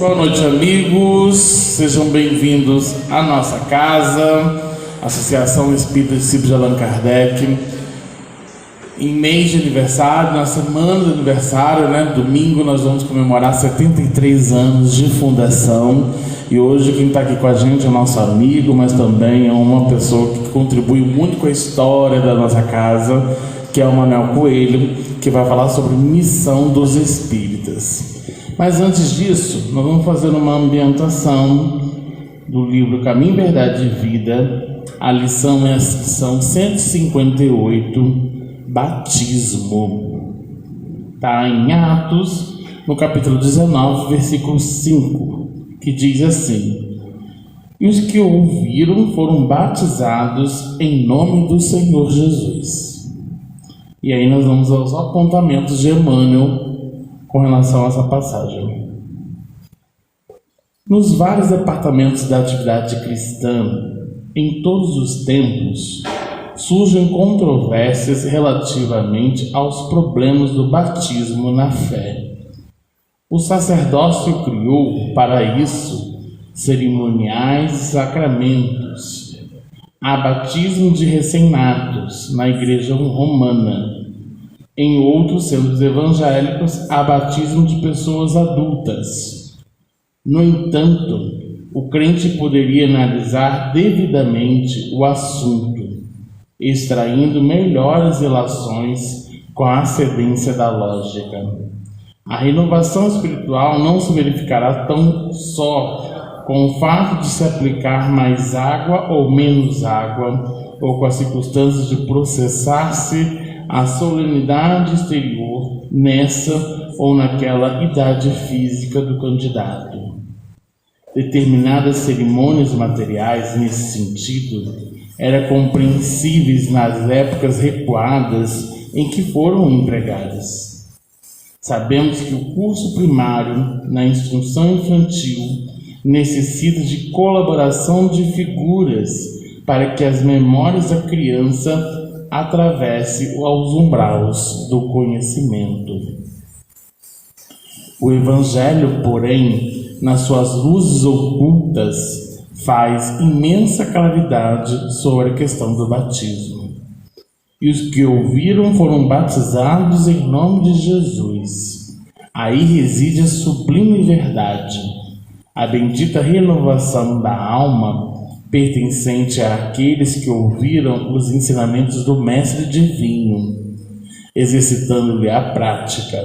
Boa noite, amigos. Sejam bem-vindos à nossa casa, Associação Espírita Discípulos de Allan Kardec. Em mês de aniversário, na semana de aniversário, domingo, nós vamos comemorar 73 anos de fundação. E hoje quem está aqui com a gente é nosso amigo, mas também é uma pessoa que contribui muito com a história da nossa casa, que é o Manuel Coelho, que vai falar sobre missão dos espíritas. Mas antes disso, nós vamos fazer uma ambientação do livro Caminho, Verdade e Vida. A lição é a lição 158, Batismo. Está em Atos, no capítulo 19, versículo 5, que diz assim: E os que ouviram foram batizados em nome do Senhor Jesus. E aí nós vamos aos apontamentos de Emmanuel com relação a essa passagem. Nos vários departamentos da atividade cristã, em todos os tempos, surgem controvérsias relativamente aos problemas do batismo na fé. O sacerdócio criou, para isso, cerimoniais e sacramentos. Há batismo de recém-natos na Igreja Romana. Em outros centros evangélicos, há batismo de pessoas adultas. No entanto, o crente poderia analisar devidamente o assunto, extraindo melhores relações com a ascendência da lógica. A renovação espiritual não se verificará tão só com o fato de se aplicar mais água ou menos água, ou com as circunstâncias de processar-se a solenidade exterior nessa ou naquela idade física do candidato. Determinadas cerimônias materiais nesse sentido eram compreensíveis nas épocas recuadas em que foram empregadas. Sabemos que o curso primário na instrução infantil necessita de colaboração de figuras para que as memórias da criança atravesse aos umbraus do conhecimento. O Evangelho, porém, nas suas luzes ocultas, faz imensa claridade sobre a questão do batismo. E os que ouviram foram batizados em nome de Jesus. Aí reside a sublime verdade, a bendita renovação da alma, pertencente àqueles que ouviram os ensinamentos do Mestre Divino, exercitando-lhe a prática.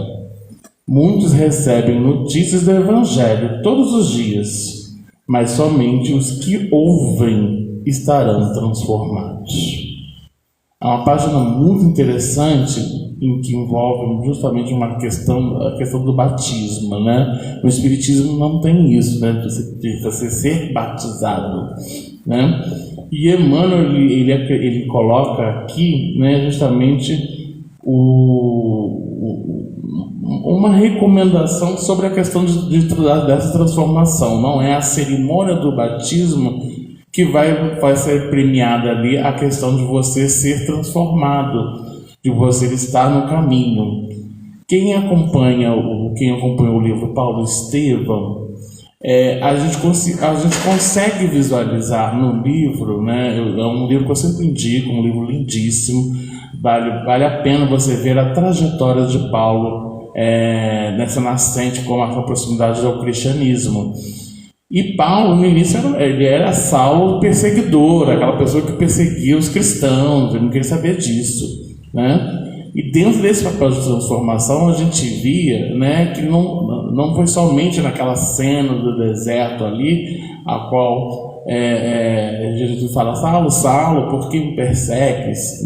Muitos recebem notícias do Evangelho todos os dias, mas somente os que ouvem estarão transformados. É uma página muito interessante em que envolve justamente a questão do batismo, O Espiritismo não tem isso, de você ser batizado, E Emmanuel ele coloca aqui, justamente uma recomendação sobre a questão dessa transformação. Não é a cerimônia do batismo que vai ser premiada ali, a questão de você ser transformado, de você estar no caminho. Quem acompanha o livro Paulo Estevão, a gente consegue visualizar no livro, é um livro que eu sempre indico, um livro lindíssimo, vale a pena você ver a trajetória de Paulo nessa nascente com a proximidade ao cristianismo. E Paulo, no início, ele era Saulo perseguidor, aquela pessoa que perseguia os cristãos, ele não queria saber disso, E dentro desse papel de transformação, a gente via, que não foi somente naquela cena do deserto ali, a qual Jesus fala: Saulo, Saulo, por que me persegues?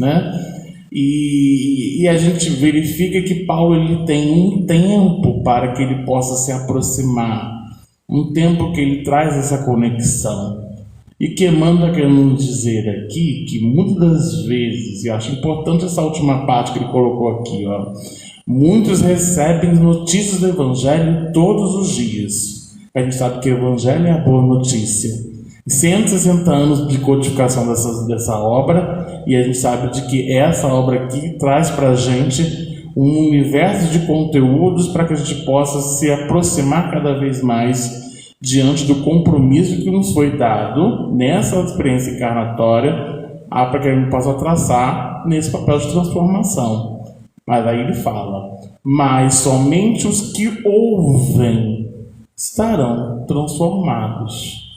E a gente verifica que Paulo ele tem um tempo para que ele possa se aproximar, um tempo que ele traz essa conexão. E que Emmanuel está querendo dizer aqui que muitas das vezes, e eu acho importante essa última parte que ele colocou aqui, muitos recebem notícias do Evangelho todos os dias. A gente sabe que o Evangelho é a boa notícia. 160 anos de codificação dessa obra, e a gente sabe de que essa obra aqui traz para a gente um universo de conteúdos para que a gente possa se aproximar cada vez mais diante do compromisso que nos foi dado nessa experiência encarnatória, para que a gente possa traçar nesse papel de transformação. Mas aí ele fala, mas somente os que ouvem estarão transformados.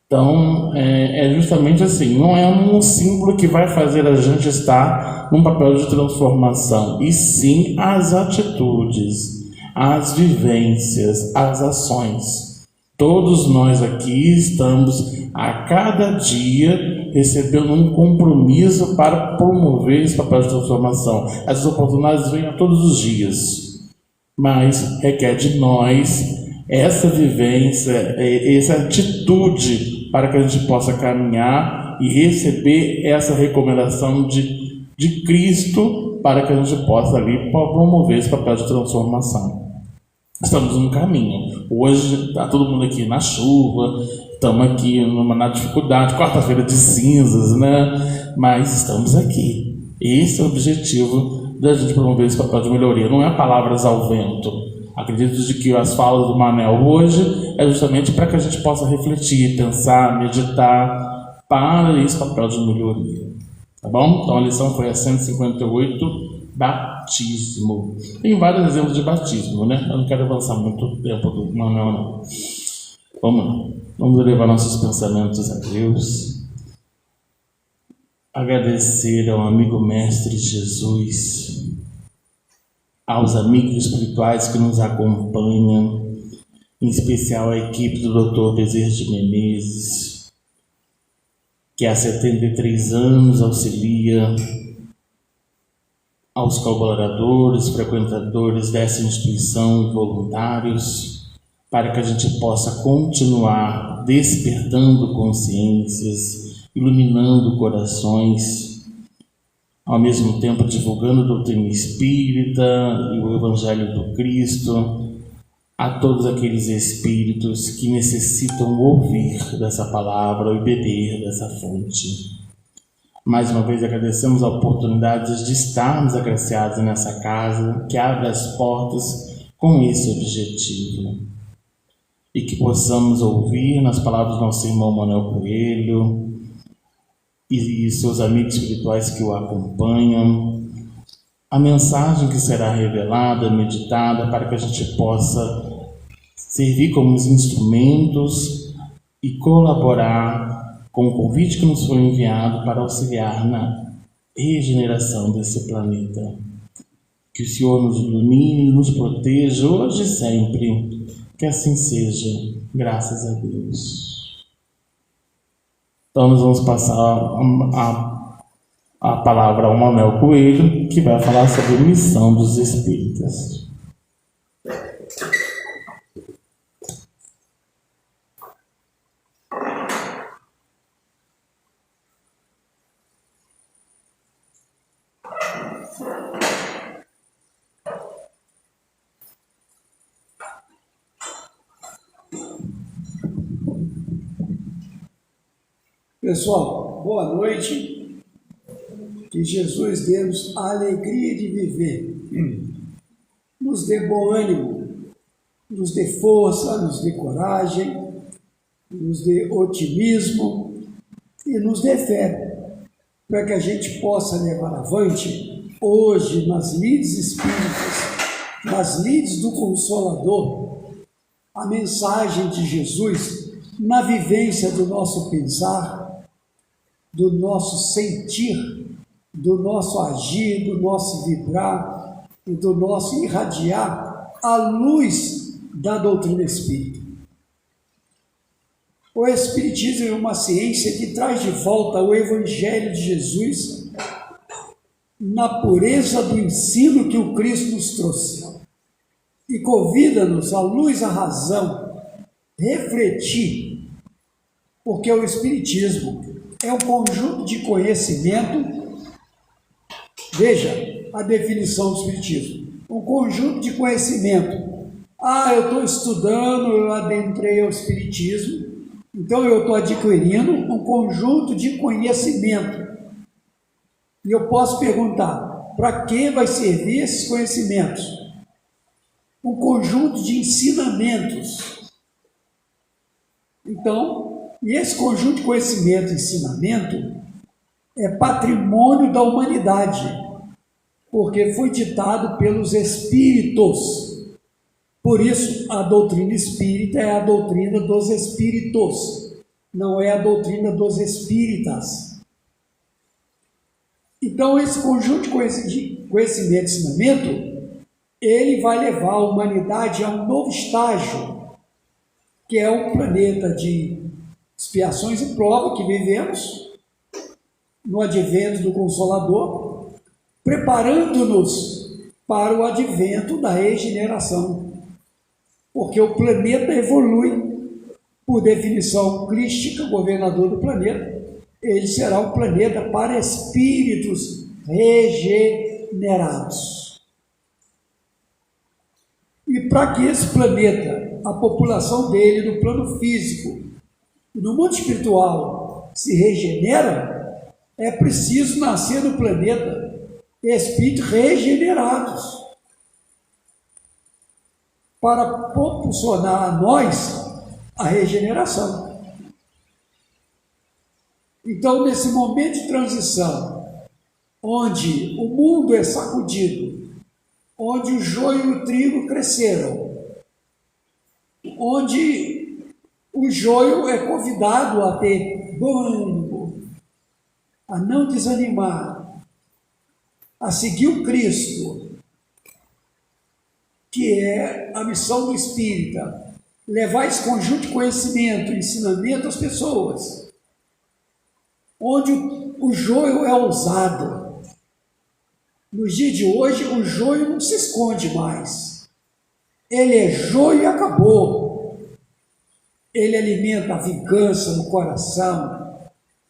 Então, é justamente assim, não é um símbolo que vai fazer a gente estar num papel de transformação, e sim as atitudes, as vivências, as ações. Todos nós aqui estamos a cada dia recebendo um compromisso para promover esse papel de transformação. Essas oportunidades vêm a todos os dias, mas requer de nós essa vivência, essa atitude para que a gente possa caminhar e receber essa recomendação de Cristo para que a gente possa ali promover esse papel de transformação. Estamos no caminho. Hoje está todo mundo aqui na chuva, estamos aqui na dificuldade, quarta-feira de cinzas, né? Mas estamos aqui. Esse é o objetivo da gente promover esse papel de melhoria. Não é palavras ao vento. Acredito de que as falas do Manel hoje é justamente para que a gente possa refletir, pensar, meditar para esse papel de melhoria. Tá bom? Então a lição foi a 158, batismo. Tem vários exemplos de batismo, né? Eu não quero avançar muito tempo do Manel, não. Vamos lá. Vamos levar nossos pensamentos a Deus. Agradecer ao amigo mestre Jesus, aos amigos espirituais que nos acompanham, em especial a equipe do Dr. Bezerra de Menezes, que há 73 anos auxilia aos colaboradores, frequentadores dessa instituição, voluntários, para que a gente possa continuar despertando consciências, iluminando corações, ao mesmo tempo divulgando a doutrina espírita e o Evangelho do Cristo a todos aqueles espíritos que necessitam ouvir dessa palavra e beber dessa fonte. Mais uma vez agradecemos a oportunidade de estarmos agraciados nessa casa que abre as portas com esse objetivo. E que possamos ouvir nas palavras do nosso irmão Manuel Coelho e seus amigos espirituais que o acompanham, a mensagem que será revelada, meditada, para que a gente possa servir como os instrumentos e colaborar com o convite que nos foi enviado para auxiliar na regeneração desse planeta. Que o Senhor nos ilumine, nos proteja hoje e sempre, que assim seja, graças a Deus. Então nós vamos passar a palavra ao Manuel Coelho, que vai falar sobre a missão dos espíritas. Pessoal, boa noite. Que Jesus dê-nos a alegria de viver, nos dê bom ânimo, nos dê força, nos dê coragem, nos dê otimismo e nos dê fé, para que a gente possa levar avante hoje nas lides espíritas, nas lides do Consolador, a mensagem de Jesus na vivência do nosso pensar, do nosso sentir, do nosso agir, do nosso vibrar e do nosso irradiar a luz da doutrina espírita. O Espiritismo é uma ciência que traz de volta o Evangelho de Jesus na pureza do ensino que o Cristo nos trouxe e convida-nos à luz da razão, refletir, porque o Espiritismo é um conjunto de conhecimento. Veja a definição do Espiritismo: um conjunto de conhecimento. Eu estou estudando, eu adentrei ao Espiritismo, então eu estou adquirindo um conjunto de conhecimento. E eu posso perguntar: para que vai servir esses conhecimentos? Um conjunto de ensinamentos. Então, e esse conjunto de conhecimento e ensinamento é patrimônio da humanidade, porque foi ditado pelos espíritos. Por isso, a doutrina espírita é a doutrina dos espíritos, não é a doutrina dos espíritas. Então, esse conjunto de conhecimento e ensinamento, ele vai levar a humanidade a um novo estágio, que é um planeta de expiações e prova que vivemos, no advento do Consolador, preparando-nos para o advento da regeneração. Porque o planeta evolui, por definição crística, governador do planeta, ele será um planeta para espíritos regenerados. E para que esse planeta, a população dele, no plano físico e no mundo espiritual, se regenera, é preciso nascer no planeta espíritos regenerados para proporcionar a nós a regeneração. Então, nesse momento de transição, onde o mundo é sacudido, onde o joio e o trigo cresceram, onde o joio é convidado a ter bom ânimo, a não desanimar, a seguir o Cristo, que é a missão do Espírita, levar esse conjunto de conhecimento e ensinamento às pessoas, onde o joio é ousado. Nos dias de hoje, o joio não se esconde mais. Ele é joio e acabou. Ele alimenta a vingança no coração,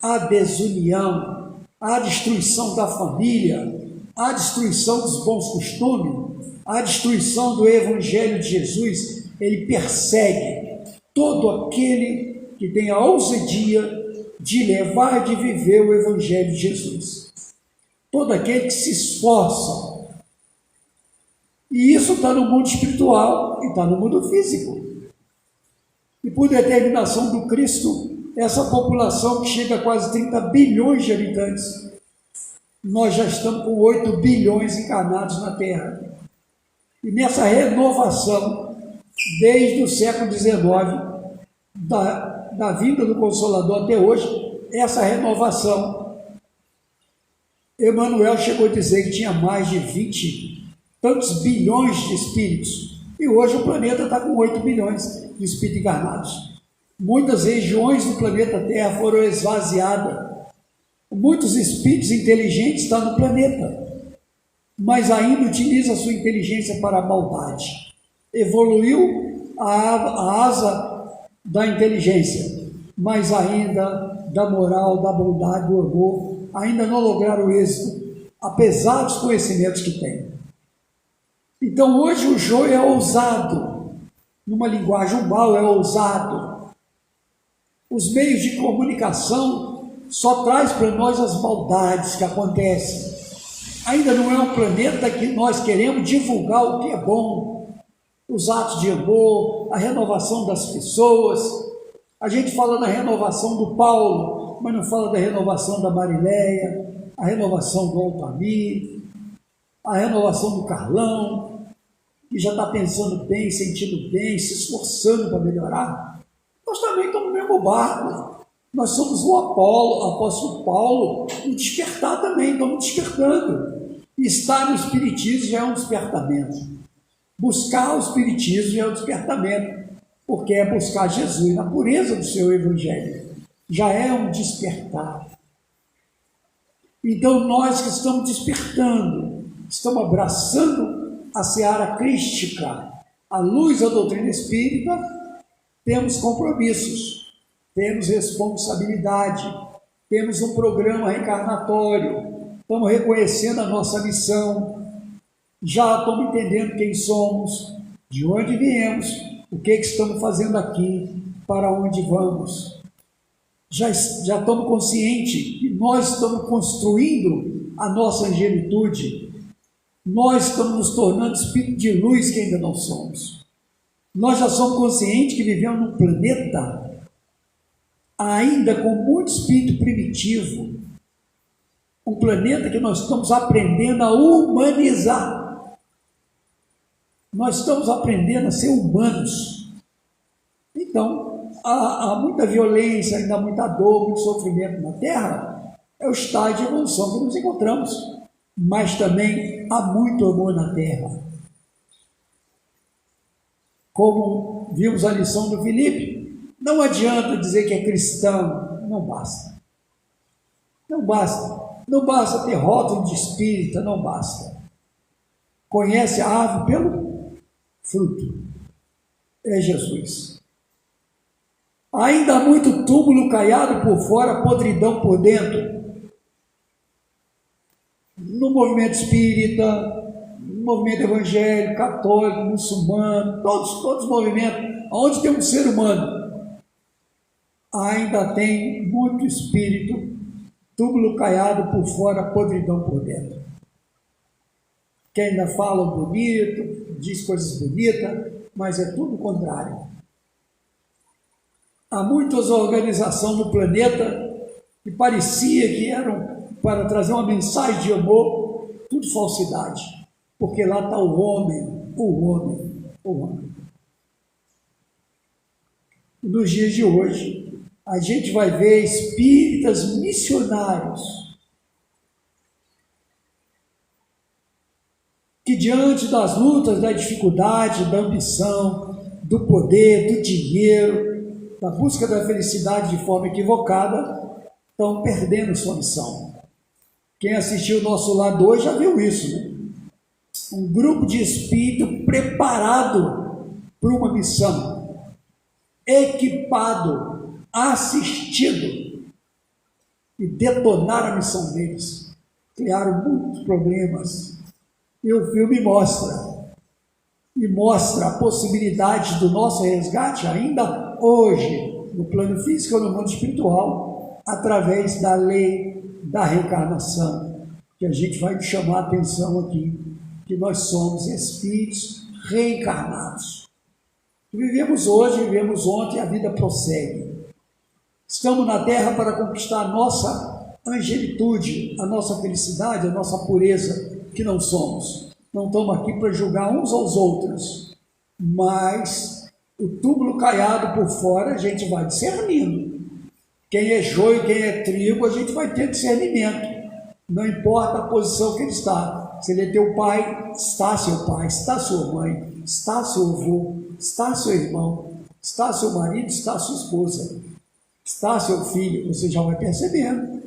a desunião, a destruição da família, a destruição dos bons costumes, a destruição do Evangelho de Jesus. Ele persegue todo aquele que tem a ousadia de levar e de viver o Evangelho de Jesus. Todo aquele que se esforça. E isso está no mundo espiritual e está no mundo físico. E por determinação do Cristo, essa população que chega a quase 30 bilhões de habitantes, nós já estamos com 8 bilhões encarnados na Terra. E nessa renovação, desde o século XIX, da vinda do Consolador até hoje, essa renovação, Emmanuel chegou a dizer que tinha mais de 20 tantos bilhões de espíritos, e hoje o planeta está com 8 bilhões de espíritos encarnados. Muitas regiões do planeta Terra foram esvaziadas, muitos espíritos inteligentes estão no planeta, mas ainda utiliza a sua inteligência para a maldade. Evoluiu a asa da inteligência, mas ainda da moral, da bondade, do amor, ainda não lograram o êxito, apesar dos conhecimentos que têm. Então hoje o joio é ousado, numa linguagem mal é ousado. Os meios de comunicação só traz para nós as maldades que acontecem. Ainda não é um planeta que nós queremos divulgar o que é bom, os atos de amor, a renovação das pessoas. A gente fala da renovação do Paulo, mas não fala da renovação da Marileia, a renovação do Altamir, a renovação do Carlão, que já está pensando bem, sentindo bem, se esforçando para melhorar. Nós também estamos no mesmo barco. Nós somos o apóstolo Paulo, e despertar também, estamos despertando. Estar no Espiritismo já é um despertamento. Buscar o Espiritismo já é um despertamento, porque é buscar Jesus na pureza do seu Evangelho. Já é um despertar. Então nós que estamos despertando, estamos abraçando a seara crística, a luz da doutrina espírita, temos compromissos, temos responsabilidade, temos um programa reencarnatório, estamos reconhecendo a nossa missão, já estamos entendendo quem somos, de onde viemos, o que estamos fazendo aqui, para onde vamos. Já estamos conscientes que nós estamos construindo a nossa angelitude, Nós estamos nos tornando espírito de luz que ainda não somos. Nós já somos conscientes que vivemos num planeta ainda com muito espírito primitivo. Um planeta que nós estamos aprendendo a humanizar. Nós estamos aprendendo a ser humanos. Então, há muita violência, ainda há muita dor, muito sofrimento na Terra. É o estágio de evolução que nos encontramos. Mas também há muito amor na Terra. Como vimos a lição do Filipe, não adianta dizer que é cristão, não basta. Não basta. Não basta ter rótulo de espírita, não basta. Conhece a árvore pelo fruto. É Jesus. Ainda há muito túmulo caiado por fora, podridão por dentro. No movimento espírita, no movimento evangélico, católico, muçulmano, todos os movimentos, onde tem um ser humano, ainda tem muito espírito, túmulo caiado por fora, podridão por dentro. Que ainda fala bonito, diz coisas bonitas, mas é tudo o contrário. Há muitas organizações no planeta que parecia que eram para trazer uma mensagem de amor, tudo falsidade, porque lá está o homem. Nos dias de hoje, a gente vai ver espíritas missionários que, diante das lutas, da dificuldade, da ambição, do poder, do dinheiro, da busca da felicidade de forma equivocada, estão perdendo sua missão. Quem assistiu o nosso lado hoje já viu isso, né? Um grupo de espírito preparado para uma missão, equipado, assistido, e detonaram a missão deles. Criaram muitos problemas. E o filme mostra a possibilidade do nosso resgate ainda hoje, no plano físico ou no mundo espiritual, através da lei da reencarnação, que a gente vai chamar a atenção aqui, que nós somos espíritos reencarnados. Vivemos hoje, vivemos ontem, a vida prossegue. Estamos na Terra para conquistar a nossa angelitude, a nossa felicidade, a nossa pureza, que não somos. Não estamos aqui para julgar uns aos outros, mas o túmulo caiado por fora a gente vai discernindo. Quem é joio, quem é trigo, a gente vai ter discernimento. Não importa a posição que ele está. Se ele é teu pai, está seu pai, está sua mãe, está seu avô, está seu irmão, está seu marido, está sua esposa, está seu filho. Você já vai percebendo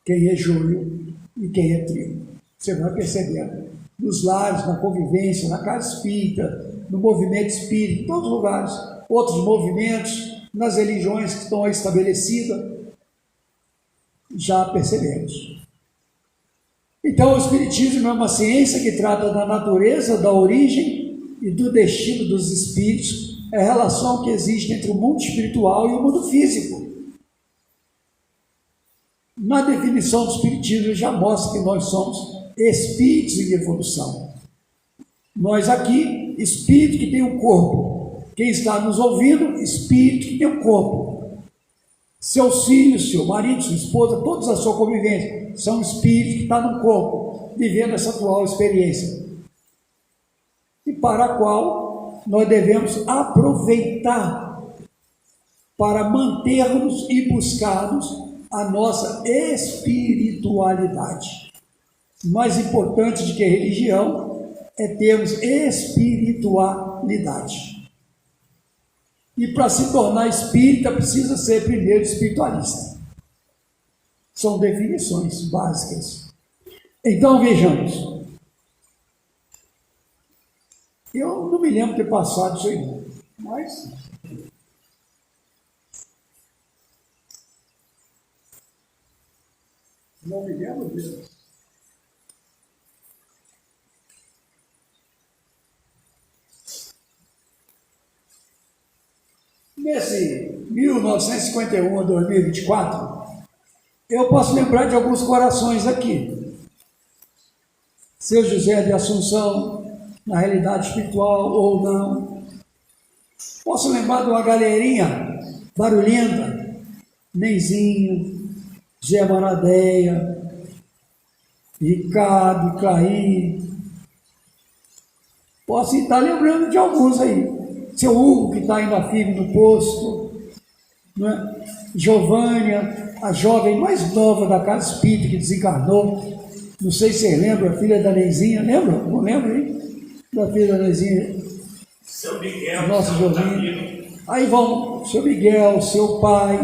quem é joio e quem é trigo. Você vai percebendo. Nos lares, na convivência, na casa espírita, no movimento espírita, em todos os lugares. Outros movimentos, nas religiões que estão estabelecidas, já percebemos. Então, o Espiritismo é uma ciência que trata da natureza, da origem e do destino dos espíritos, é a relação que existe entre o mundo espiritual e o mundo físico. Na definição do Espiritismo, já mostra que nós somos espíritos em evolução. Nós aqui, espírito que tem um corpo. Quem está nos ouvindo, espírito que tem um corpo. Seus filhos, seu marido, sua esposa, todos a sua convivência, são espíritos que estão no corpo, vivendo essa atual experiência. E para a qual nós devemos aproveitar para mantermos e buscarmos a nossa espiritualidade. Mais importante do que religião é termos espiritualidade. E para se tornar espírita, precisa ser primeiro espiritualista. São definições básicas. Então, vejamos. Eu não me lembro de ter passado isso aí, mas... Não me lembro mesmo. Nesse 1951 a 2024, eu posso lembrar de alguns corações aqui. seu José de Assunção, na realidade espiritual ou não. Posso lembrar de uma galerinha barulhenta, Neizinho, Zé Maradeia, Ricardo, Clair. Posso estar lembrando de alguns aí. Seu Hugo, que está ainda firme no posto, né? Giovânia, a jovem mais nova da Casa Espírita, que desencarnou. Não sei se você lembra, a filha da Neizinha, lembra? Não lembra, hein? Da filha da Neizinha. Seu Miguel, nosso Jovinho. Aí vão, seu Miguel, seu pai,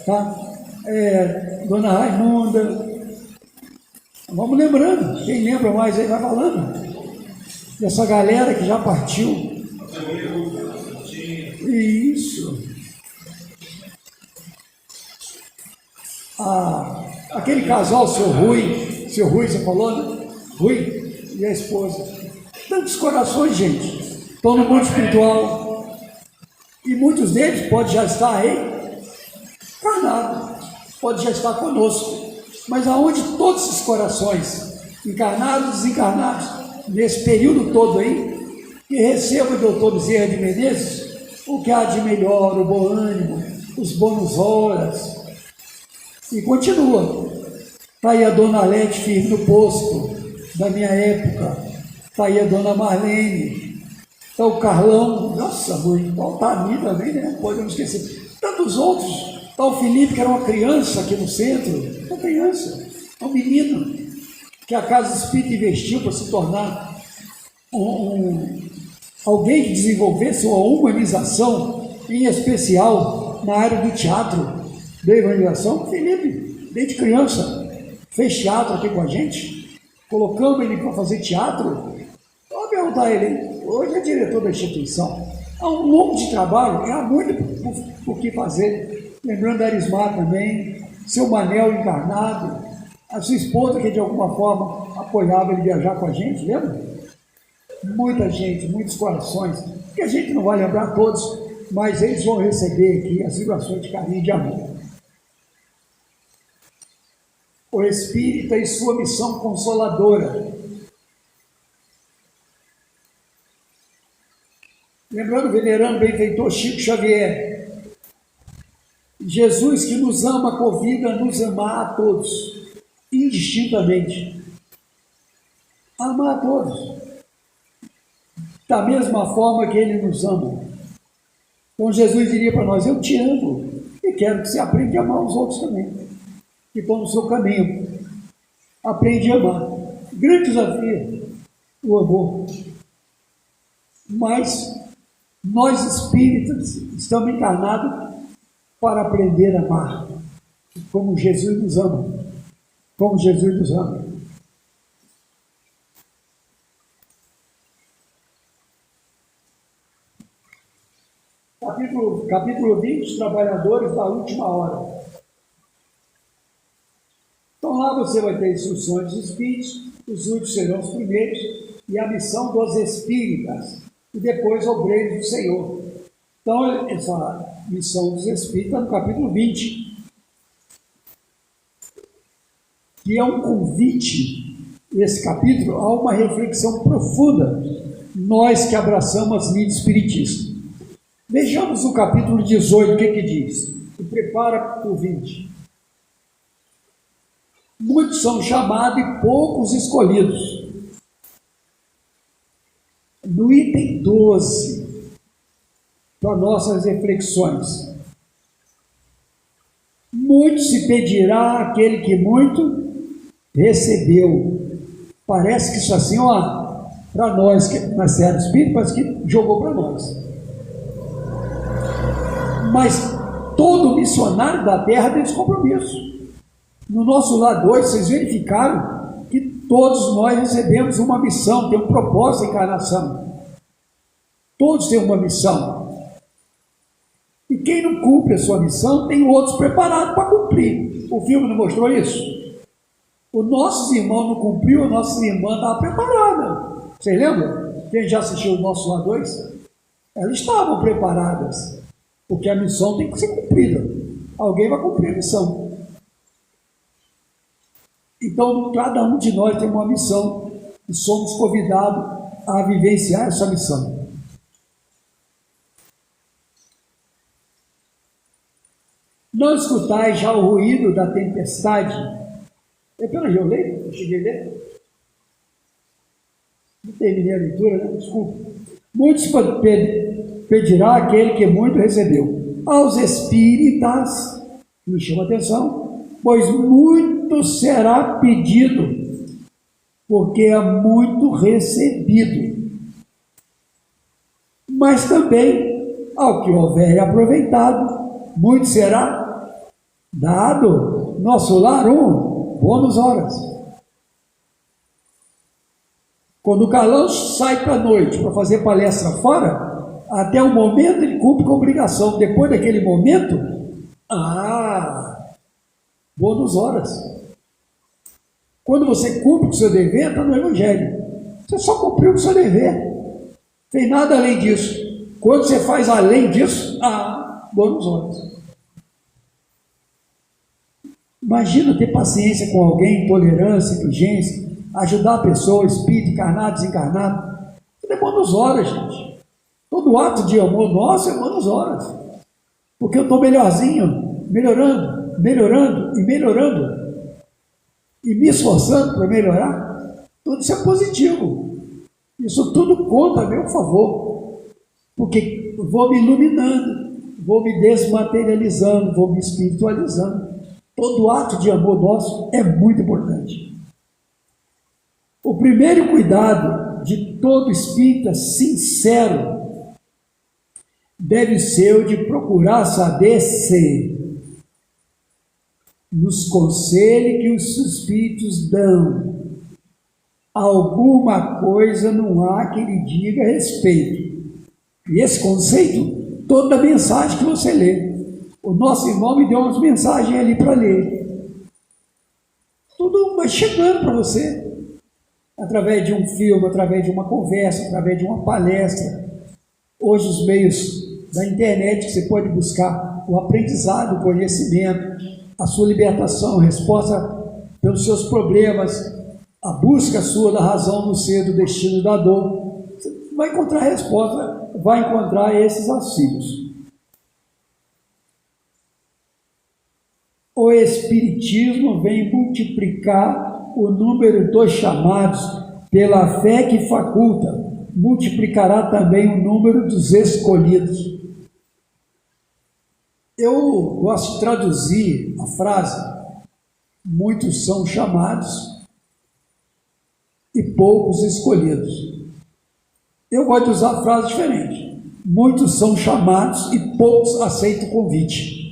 tá? Dona Raimunda. Vamos lembrando, quem lembra mais aí vai falando. Dessa galera que já partiu. Isso. Aquele casal, seu Rui, você falou, né? Rui e a esposa. Tantos corações, gente, estão no mundo espiritual. E muitos deles podem já estar aí, encarnados, pode já estar conosco. Mas aonde todos esses corações, encarnados e desencarnados, nesse período todo aí, que receba o doutor Bezerra de Menezes, o que há de melhor, o bom ânimo, os bônus horas, e continua. Está aí a dona Alete firme no posto, da minha época, está aí a dona Marlene, está o Carlão, nossa mãe, está o Tami também, né? Não podemos esquecer. Tantos outros, está o Felipe, que era uma criança aqui no centro, uma criança, um menino, que a Casa Espírita investiu para se tornar alguém que desenvolvesse uma humanização, em especial na área do teatro, da evangelização. Felipe, desde criança, fez teatro aqui com a gente, colocamos ele para fazer teatro. Vou perguntar a ele, hoje é diretor da instituição. Há um longo de trabalho, há muito por que fazer. Lembrando da Arismar também, seu Manel encarnado, a sua esposa que de alguma forma apoiava ele viajar com a gente, lembra? Muita gente, muitos corações, que a gente não vai lembrar todos, mas eles vão receber aqui as vibrações de carinho e de amor. O Espírita e sua missão consoladora. Lembrando, venerando o benfeitor Chico Xavier, Jesus que nos ama, convida a nos amar a todos, indistintamente. Amar a todos. Da mesma forma que Ele nos ama. Então Jesus diria para nós, eu te amo, e quero que você aprenda a amar os outros também, que estão no seu caminho. Aprende a amar. Grande desafio, o amor. Mas nós espíritas estamos encarnados para aprender a amar, como Jesus nos ama. Como Jesus nos ama. Capítulo 20, Trabalhadores da Última Hora. Então lá você vai ter instruções dos espíritos, os últimos serão os primeiros, e a missão dos espíritas, e depois obreiros do Senhor. Então essa missão dos espíritas no capítulo 20, que é um convite, esse capítulo, a uma reflexão profunda, nós que abraçamos as mídias espiritistas. Vejamos o capítulo 18, o que diz? E prepara para o 20. Muitos são chamados e poucos escolhidos. No item 12, para nossas reflexões. Muito se pedirá àquele que muito recebeu. Parece que isso assim, ó, para nós, que na Serra do Espírito, parece que jogou para nós. Mas todo missionário da terra tem esse compromisso. No nosso lado hoje, vocês verificaram que todos nós recebemos uma missão, tem um propósito de encarnação. Todos têm uma missão. E quem não cumpre a sua missão, tem outros preparados para cumprir. O filme não mostrou isso? O nosso irmão não cumpriu, a nossa irmã estava preparada. Vocês lembram? Quem já assistiu o nosso lado 2? Elas estavam preparadas. Porque a missão tem que ser cumprida. Alguém vai cumprir a missão. Então, cada um de nós tem uma missão e somos convidados a vivenciar essa missão. Não escutais já o ruído da tempestade. Peraí, eu leio? Eu cheguei a ler? Não terminei a leitura, né? Desculpa. Muitos pedirá aquele que muito recebeu. Aos espíritas, me chama a atenção, pois muito será pedido, porque é muito recebido. Mas também, ao que houver aproveitado, muito será dado. Nosso lar, bônus horas. Quando o Carlão sai para a noite para fazer palestra fora, até o momento ele cumpre com a obrigação. Depois daquele momento, bônus horas. Quando você cumpre com o seu dever, está no Evangelho. Você só cumpriu com o seu dever. Tem nada além disso. Quando você faz além disso, bônus horas. Imagina ter paciência com alguém, tolerância, indulgência, ajudar a pessoa, espírito, encarnado, desencarnado. Tudo é bônus horas, gente. Todo ato de amor nosso é bônus horas. Porque eu estou melhorzinho, melhorando e me esforçando para melhorar. Tudo isso é positivo. Isso tudo conta a meu favor. Porque vou me iluminando, vou me desmaterializando, vou me espiritualizando. Todo ato de amor nosso é muito importante. O primeiro cuidado de todo espírita sincero deve ser o de procurar saber se, nos conselhos que os espíritos dão, alguma coisa não há que lhe diga a respeito. E esse conceito, toda mensagem que você lê. O nosso irmão me deu umas mensagens ali para ler. Tudo vai chegando para você. Através de um filme, através de uma conversa, através de uma palestra. Hoje os meios da internet, que você pode buscar o aprendizado, o conhecimento, a sua libertação, a resposta pelos seus problemas, a busca sua da razão no ser do destino da dor. Você vai encontrar a resposta, vai encontrar esses auxílios. O Espiritismo vem multiplicar o número dos chamados pela fé que faculta, multiplicará também o número dos escolhidos. Eu gosto de traduzir a frase: muitos são chamados e poucos escolhidos. Eu gosto de usar a frase diferente: muitos são chamados e poucos aceitam o convite.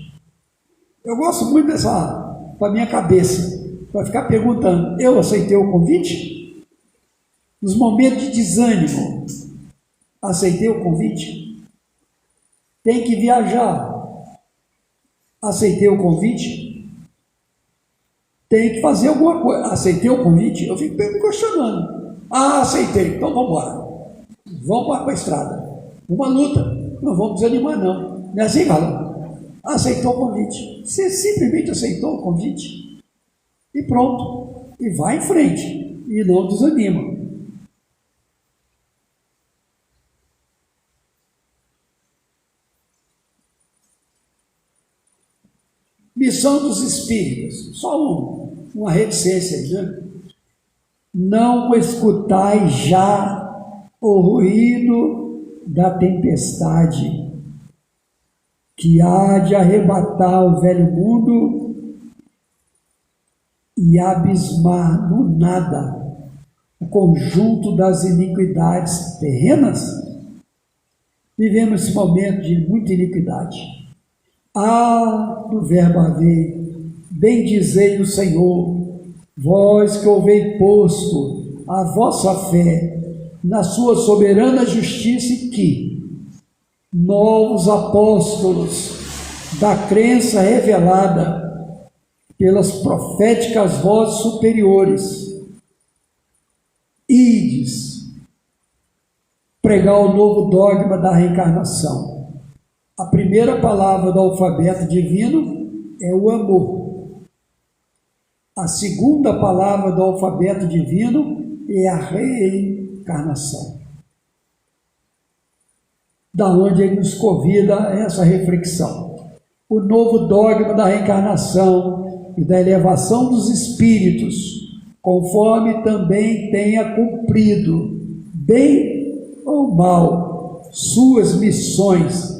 Eu gosto muito dessa, para minha cabeça, para ficar perguntando: eu aceitei o convite? Nos momentos de desânimo, aceitei o convite? Tem que viajar, aceitei o convite? Tem que fazer alguma coisa, aceitei o convite? Eu fico me questionando. Aceitei, então vamos embora. Vamos para a estrada. Uma luta, não vamos desanimar não. Não é assim, galera? Aceitou o convite. Você simplesmente aceitou o convite e pronto. E vai em frente. E não desanima. Missão dos espíritos. Só uma reticência, né? Não escutai já o ruído da tempestade que há de arrebatar o velho mundo e abismar no nada o conjunto das iniquidades terrenas. Vivemos esse momento de muita iniquidade. Do verbo haver, bendizei o Senhor, vós que houvei posto a vossa fé na sua soberana justiça, e que novos apóstolos da crença revelada pelas proféticas vozes superiores, ides pregar o novo dogma da reencarnação. A primeira palavra do alfabeto divino é o amor. A segunda palavra do alfabeto divino é a reencarnação. Da onde ele nos convida a essa reflexão. O novo dogma da reencarnação e da elevação dos espíritos, conforme também tenha cumprido, bem ou mal, suas missões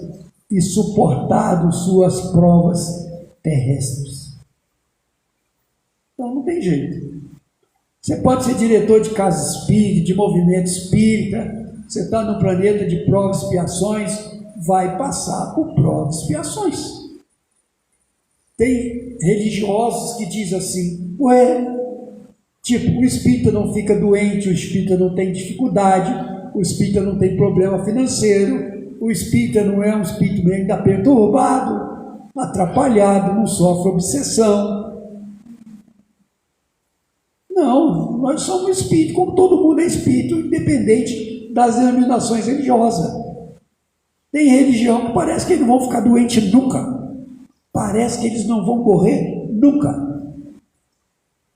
e suportado suas provas terrestres. Então não tem jeito. Você pode ser diretor de casa espírita, de movimento espírita, você está no planeta de provas e expiações, vai passar por provas e expiações. Tem religiosos que dizem assim, tipo, o espírita não fica doente, o espírita não tem dificuldade, o espírita não tem problema financeiro, o espírita não é um espírito meio ainda perturbado, atrapalhado, não sofre obsessão. Não, nós somos espírito, como todo mundo é espírito, independente das denominações religiosas. Tem religião que parece que eles não vão ficar doentes nunca. Parece que eles não vão morrer nunca.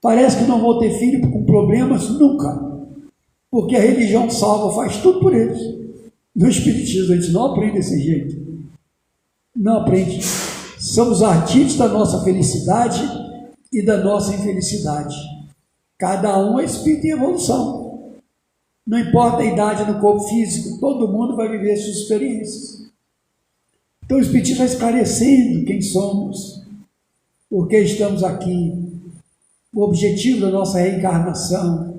Parece que não vão ter filho com problemas nunca. Porque a religião salva, faz tudo por eles. No espiritismo a gente não aprende desse jeito. Não aprende. Somos artistas da nossa felicidade e da nossa infelicidade. Cada um é espírito em evolução. Não importa a idade do corpo físico, todo mundo vai viver suas experiências. Então o espiritismo vai esclarecendo quem somos, por que estamos aqui, o objetivo da nossa reencarnação.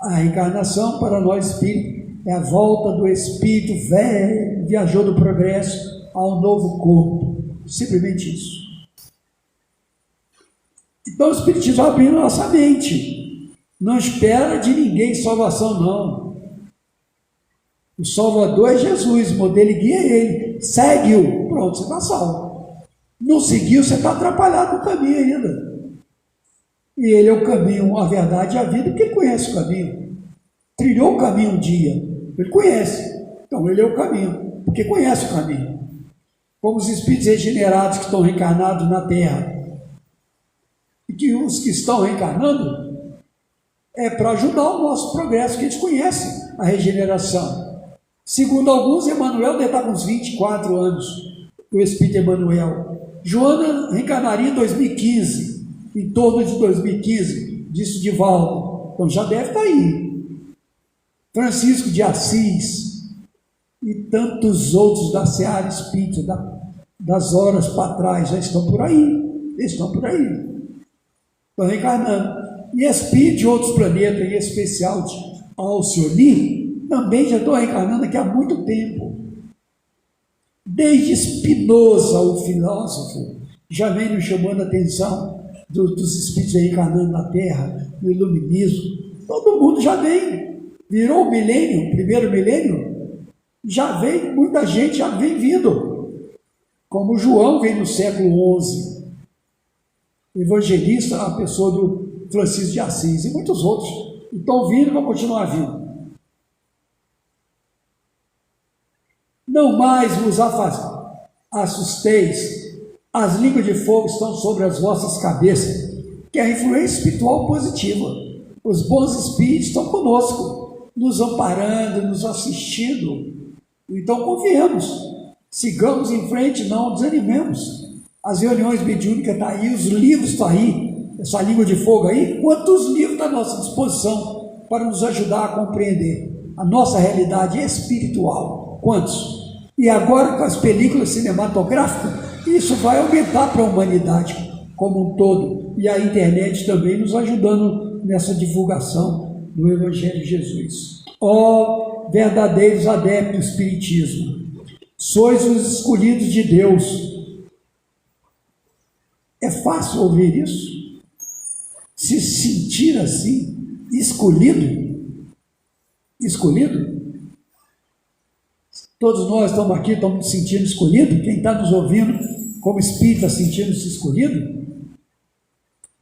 A reencarnação para nós espíritos é a volta do espírito velho, viajou do progresso ao novo corpo. Simplesmente isso. Então o espiritismo vai abrindo a nossa mente. Não espera de ninguém salvação, não. O Salvador é Jesus, o modelo e guia é Ele. Segue-o, pronto, você está salvo. Não seguiu, você está atrapalhado no caminho ainda. E Ele é o caminho, a verdade e a vida, porque Ele conhece o caminho. Trilhou o caminho um dia, Ele conhece. Então Ele é o caminho, porque conhece o caminho. Como os espíritos regenerados que estão reencarnados na Terra. E que os que estão reencarnando é para ajudar o nosso progresso, que eles conhecem a regeneração. Segundo alguns, Emmanuel deve estar com uns 24 anos, o Espírito Emmanuel. Joana reencarnaria em 2015, em torno de 2015, disse Divaldo. Então já deve estar aí. Francisco de Assis e tantos outros da Seara Espírita, das horas para trás, já estão por aí. Eles estão por aí. Estão reencarnando. E espíritos de outros planetas, em especial de Alcione, também já estou reencarnando aqui há muito tempo. Desde Spinoza, o filósofo, já vem nos chamando a atenção dos espíritos reencarnando na Terra, no iluminismo. Todo mundo já vem. Virou o milênio, o primeiro milênio, já vem, muita gente já vem vindo. Como João veio no século XI. Evangelista, a pessoa do Francisco de Assis e muitos outros. Estão vindo e vão continuar vindo. Não mais vos assusteis, as línguas de fogo estão sobre as vossas cabeças, que é a influência espiritual positiva. Os bons espíritos estão conosco, nos amparando, nos assistindo. Então confiemos, sigamos em frente, não desanimemos. As reuniões mediúnicas estão aí, os livros estão aí, essa língua de fogo aí, quantos livros estão à nossa disposição para nos ajudar a compreender a nossa realidade espiritual? Quantos? E agora com as películas cinematográficas, isso vai aumentar para a humanidade como um todo. E a internet também nos ajudando nessa divulgação do Evangelho de Jesus. Ó verdadeiros adeptos do Espiritismo, sois os escolhidos de Deus. É fácil ouvir isso? Se sentir assim, escolhido? Escolhido? Todos nós estamos aqui, estamos nos sentindo escolhidos? Quem está nos ouvindo como espírita sentindo-se escolhido?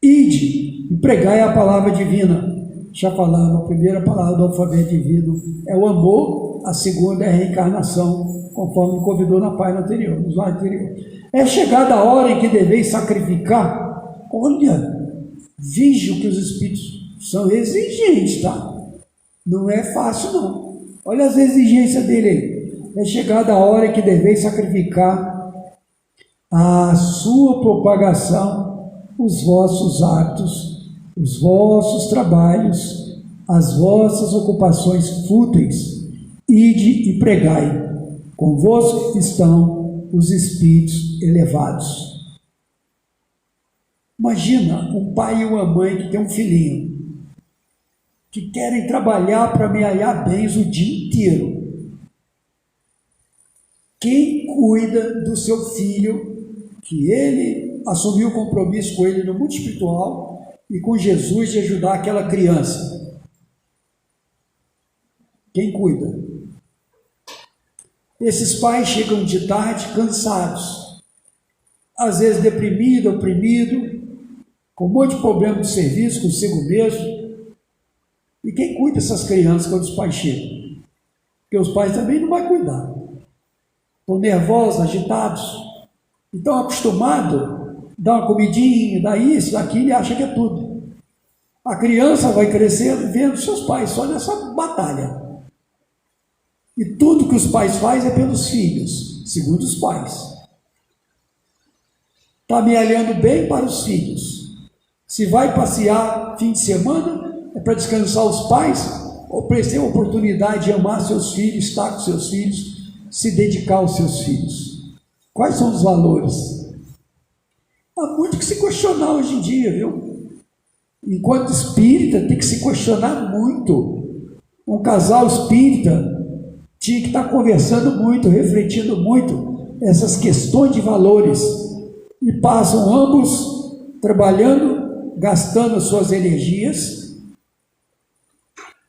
Ide e pregai a palavra divina. Já falamos, a primeira palavra do alfabeto divino é o amor, a segunda é a reencarnação, conforme convidou na página anterior, no slide anterior. É chegada a hora em que deveis sacrificar. Olha, Vejo que os espíritos são exigentes, tá? Não é fácil, não. Olha as exigências dele aí. É chegada a hora que deveis sacrificar a sua propagação, os vossos atos, os vossos trabalhos, as vossas ocupações fúteis. Ide e pregai. Convosco estão os espíritos elevados. Imagina um pai e uma mãe que tem um filhinho, que querem trabalhar para amealhar bens o dia inteiro. Quem cuida do seu filho, que ele assumiu o compromisso com ele no mundo espiritual e com Jesus de ajudar aquela criança? Quem cuida? Esses pais chegam de tarde cansados, às vezes deprimido, oprimido, com um monte de problema de serviço consigo mesmo. E quem cuida dessas crianças quando os pais chegam? Porque os pais também não vão cuidar. Estão nervosos, agitados, estão acostumados, dá uma comidinha, dá isso, dá aquilo e acha que é tudo. A criança vai crescendo vendo seus pais só nessa batalha. E tudo que os pais fazem é pelos filhos, segundo os pais. Está amealhando bem para os filhos. Se vai passear fim de semana, é para descansar os pais, ou para ter a oportunidade de amar seus filhos, estar com seus filhos, se dedicar aos seus filhos. Quais são os valores? Há muito que se questionar hoje em dia, viu? Enquanto espírita, tem que se questionar muito. Um casal espírita tinha que estar conversando muito, refletindo muito essas questões de valores. E passam ambos trabalhando, gastando as suas energias.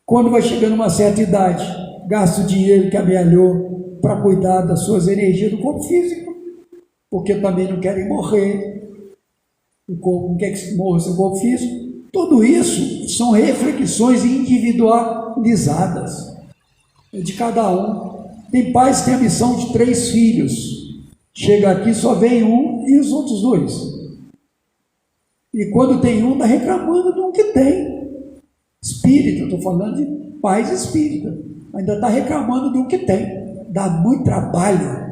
Quando vai chegando uma certa idade, gasta o dinheiro que amealhou para cuidar das suas energias do corpo físico, porque também não querem morrer. O corpo não quer que morra seu corpo físico. Tudo isso são reflexões individualizadas de cada um. Tem pais que têm a missão de 3 filhos. Chega aqui, só vem um e os outros 2. E quando tem um, está reclamando do que tem. Espírita, estou falando de pais espíritas. Ainda está reclamando do que tem. Dá muito trabalho.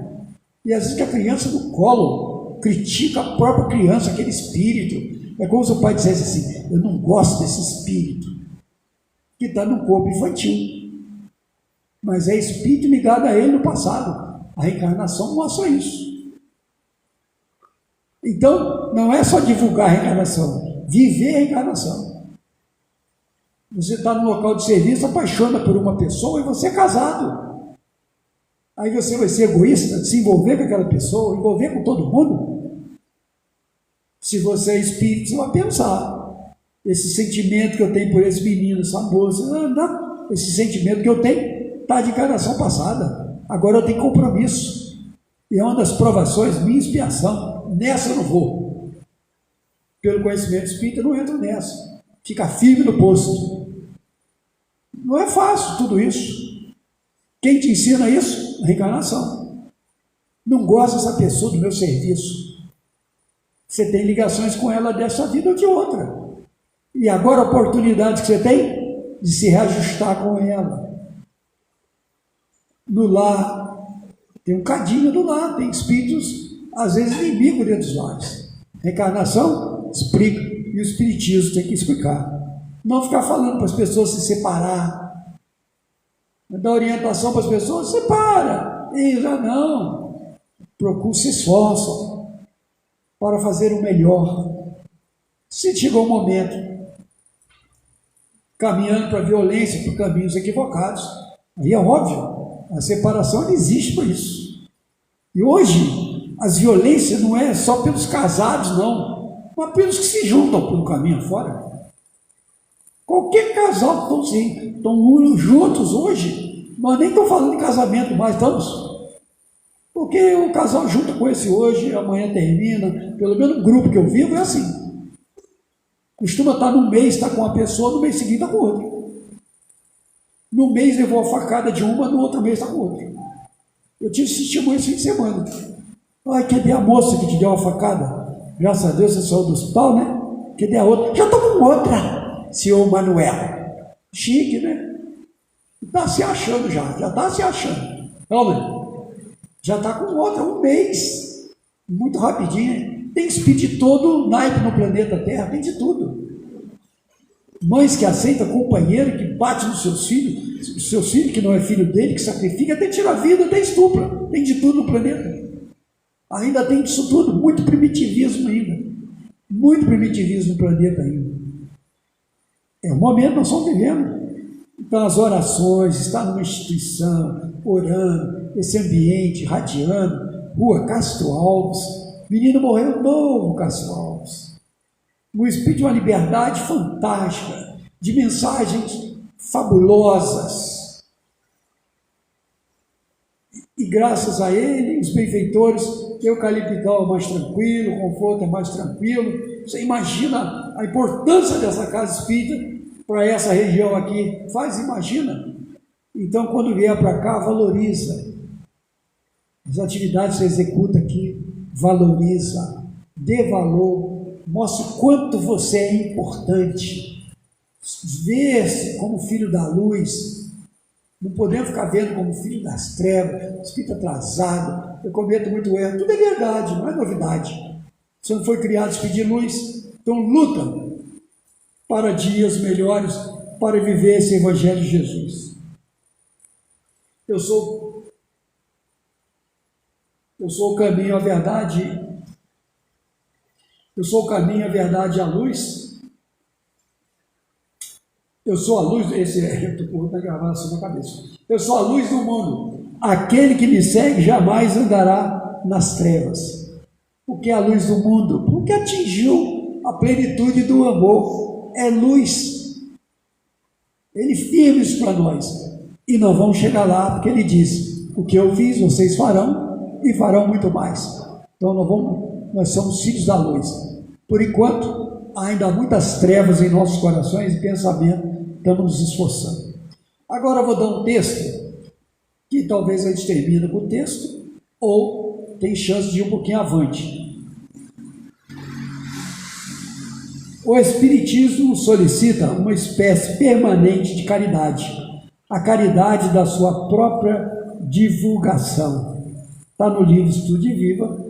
E às vezes que a criança no colo critica a própria criança, aquele espírito. É como se o pai dissesse assim: eu não gosto desse espírito que está no corpo infantil. Mas é espírito ligado a ele no passado. A reencarnação mostra isso. Então, não é só divulgar a reencarnação, viver a reencarnação. Você está no local de serviço, apaixona por uma pessoa e você é casado. Aí você vai ser egoísta, se envolver com aquela pessoa, envolver com todo mundo? Se você é espírito, você vai pensar: esse sentimento que eu tenho por esse menino, essa moça, não, esse sentimento que eu tenho está de encarnação passada. Agora eu tenho compromisso. E é uma das provações, minha expiação. Nessa eu não vou. Pelo conhecimento espírita, eu não entro nessa. Fica firme no posto. Não é fácil tudo isso. Quem te ensina isso? A reencarnação. Não gosta dessa pessoa do meu serviço. Você tem ligações com ela dessa vida ou de outra. E agora a oportunidade que você tem de se reajustar com ela. No lar, tem um cadinho do lar, tem espíritos, às vezes, inimigos dentro dos lares. Reencarnação explica, e o espiritismo tem que explicar. Não ficar falando para as pessoas se separar. Dar orientação para as pessoas: separa. E já não. Procure, se esforça para fazer o melhor. Se chegou um momento caminhando para a violência, por caminhos equivocados, aí é óbvio. A separação não existe por isso. E hoje, as violências não é só pelos casados, não, mas pelos que se juntam pelo caminho fora. Qualquer casal que estão juntos hoje, nós nem estamos falando de casamento mais, estamos. Porque o casal junta com esse hoje, amanhã termina. Pelo menos o grupo que eu vivo é assim. Costuma estar no mês, está com uma pessoa, no mês seguinte está com outra. No mês levou a facada de uma, no outro mês está com outra. Eu tive esse testemunho esse fim de semana. Ai, cadê a moça que te deu a facada? Graças a Deus você saiu do hospital, né? Cadê a outra? Já estou com com outra, senhor Manuel. Chique, né? Está se achando já está se achando. Olha, já está com outra, um mês. Muito rapidinho. Tem speed todo, naipe no planeta Terra, tem de tudo. Mães que aceitam companheiro, que bate nos seus filhos que não é filho dele, que sacrifica, até tira a vida, até estupra, tem de tudo no planeta. Ainda tem disso tudo, muito primitivismo ainda. Muito primitivismo no planeta ainda. É o momento que nós estamos vivendo. Então as orações, estar numa instituição, orando, esse ambiente radiando, Rua Castro Alves, menino morreu novo, Castro Alves. Um espírito de uma liberdade fantástica, de mensagens fabulosas. E graças a ele, os benfeitores, eucaliptal é mais tranquilo, o conforto é mais tranquilo. Você imagina a importância dessa casa espírita para essa região aqui? Imagina. Então, quando vier para cá, valoriza. As atividades que você executa aqui, valoriza, dê valor. Mostre o quanto você é importante. Vê-se como filho da luz. Não podemos ficar vendo como filho das trevas, espírito atrasado. Eu cometo muito erro. Tudo é verdade, não é novidade. Você não foi criado espírito de luz. Então luta para dias melhores, para viver esse Evangelho de Jesus. Eu sou o caminho, a verdade. Eu sou o caminho, a verdade e a luz. Eu sou a luz, eu estou gravando assim na cabeça. Eu sou a luz do mundo. Aquele que me segue jamais andará nas trevas. Porque é a luz do mundo? Porque atingiu a plenitude do amor. É luz. Ele firma isso para nós. E nós vamos chegar lá, porque ele diz: o que eu fiz, vocês farão, e farão muito mais. Então nós somos filhos da luz. Por enquanto, ainda há muitas trevas em nossos corações e pensamentos, estamos nos esforçando. Agora eu vou dar um texto, que talvez a gente termine com o texto, ou tem chance de ir um pouquinho avante. O Espiritismo solicita uma espécie permanente de caridade, a caridade da sua própria divulgação. Está no livro Estude e Viva,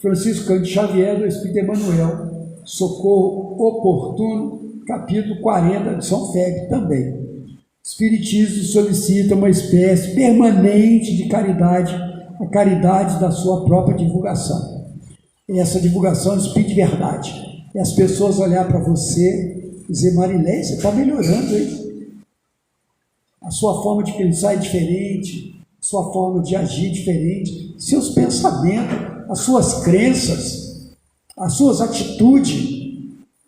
Francisco Cândido Xavier, do Espírito Emmanuel, Socorro Oportuno, capítulo 40 de São Febe também. Espiritismo solicita uma espécie permanente de caridade, a caridade da sua própria divulgação. E essa divulgação é o Espírito de verdade. E as pessoas olhar para você e dizer: Marilé, você está melhorando, hein? A sua forma de pensar é diferente, a sua forma de agir é diferente, seus pensamentos, as suas crenças, as suas atitudes.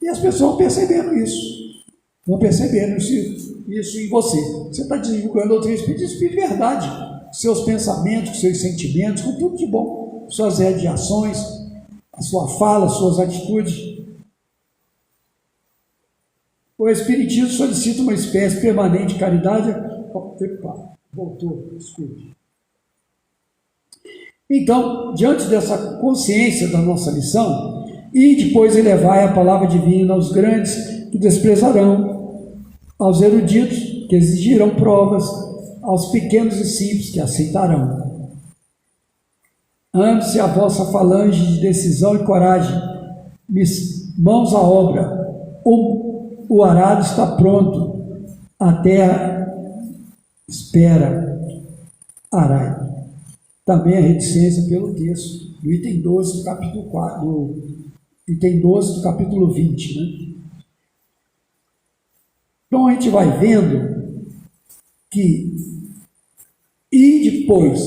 E as pessoas vão percebendo isso. Vão percebendo isso em você. Você está divulgando outro espírito de verdade. Seus pensamentos, seus sentimentos, com tudo de bom. Suas reações, a sua fala, suas atitudes. O Espiritismo solicita uma espécie permanente de caridade. Epa, voltou, desculpe. Então, diante dessa consciência da nossa missão, e depois elevai a palavra divina aos grandes que desprezarão, aos eruditos que exigirão provas, aos pequenos e simples que aceitarão. Ame-se a vossa falange de decisão e coragem, mãos à obra, o arado está pronto, a terra espera arai. Também a reticência pelo texto, do item 12 do capítulo 4, do item 12 do capítulo 20, né? Então a gente vai vendo que, e depois,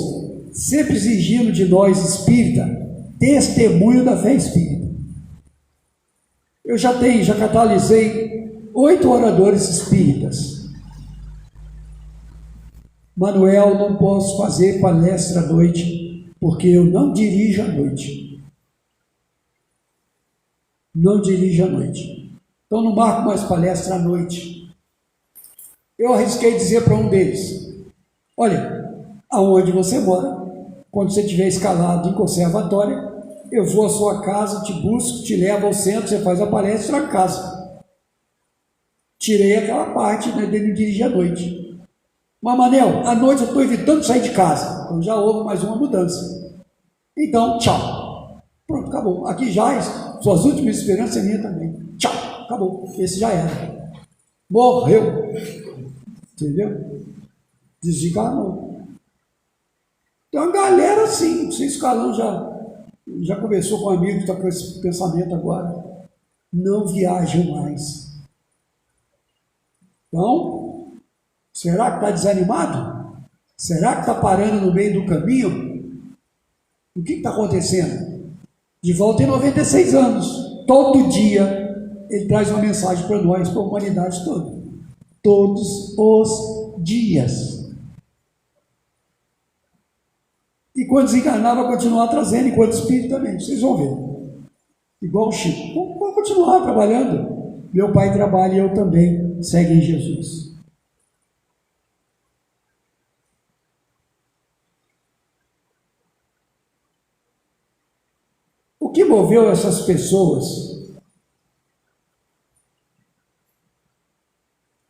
sempre exigindo de nós espírita, testemunho da fé espírita. Eu já catalisei 8 oradores espíritas. Manuel, não posso fazer palestra à noite, porque eu não dirijo à noite. Não dirijo à noite. Então não marco mais palestra à noite. Eu arrisquei dizer para um deles: olha, aonde você mora, quando você estiver escalado em conservatório, eu vou à sua casa, te busco, te levo ao centro, você faz a palestra em casa. tirei aquela parte, né, dele dirigir à noite. Mas, Manel, à noite eu estou evitando sair de casa. Então já houve mais uma mudança. Então, tchau. Pronto, acabou. Aqui já, suas últimas esperanças é minha também. Tchau, acabou. Esse já era. Morreu. Entendeu? Desencarnou. Então a galera, sim, você escalão já conversou com um amigo que está com esse pensamento agora. Não viajam mais. Então, será que está desanimado? Será que está parando no meio do caminho? O que está acontecendo? De volta em 96 anos. Todo dia ele traz uma mensagem para nós, para a humanidade toda. Todos os dias. E quando desencarnar, vai continuar trazendo, enquanto espírito também. Vocês vão ver. Igual o Chico. Vamos continuar trabalhando. Meu pai trabalha e eu também. Segue em Jesus. O que moveu essas pessoas?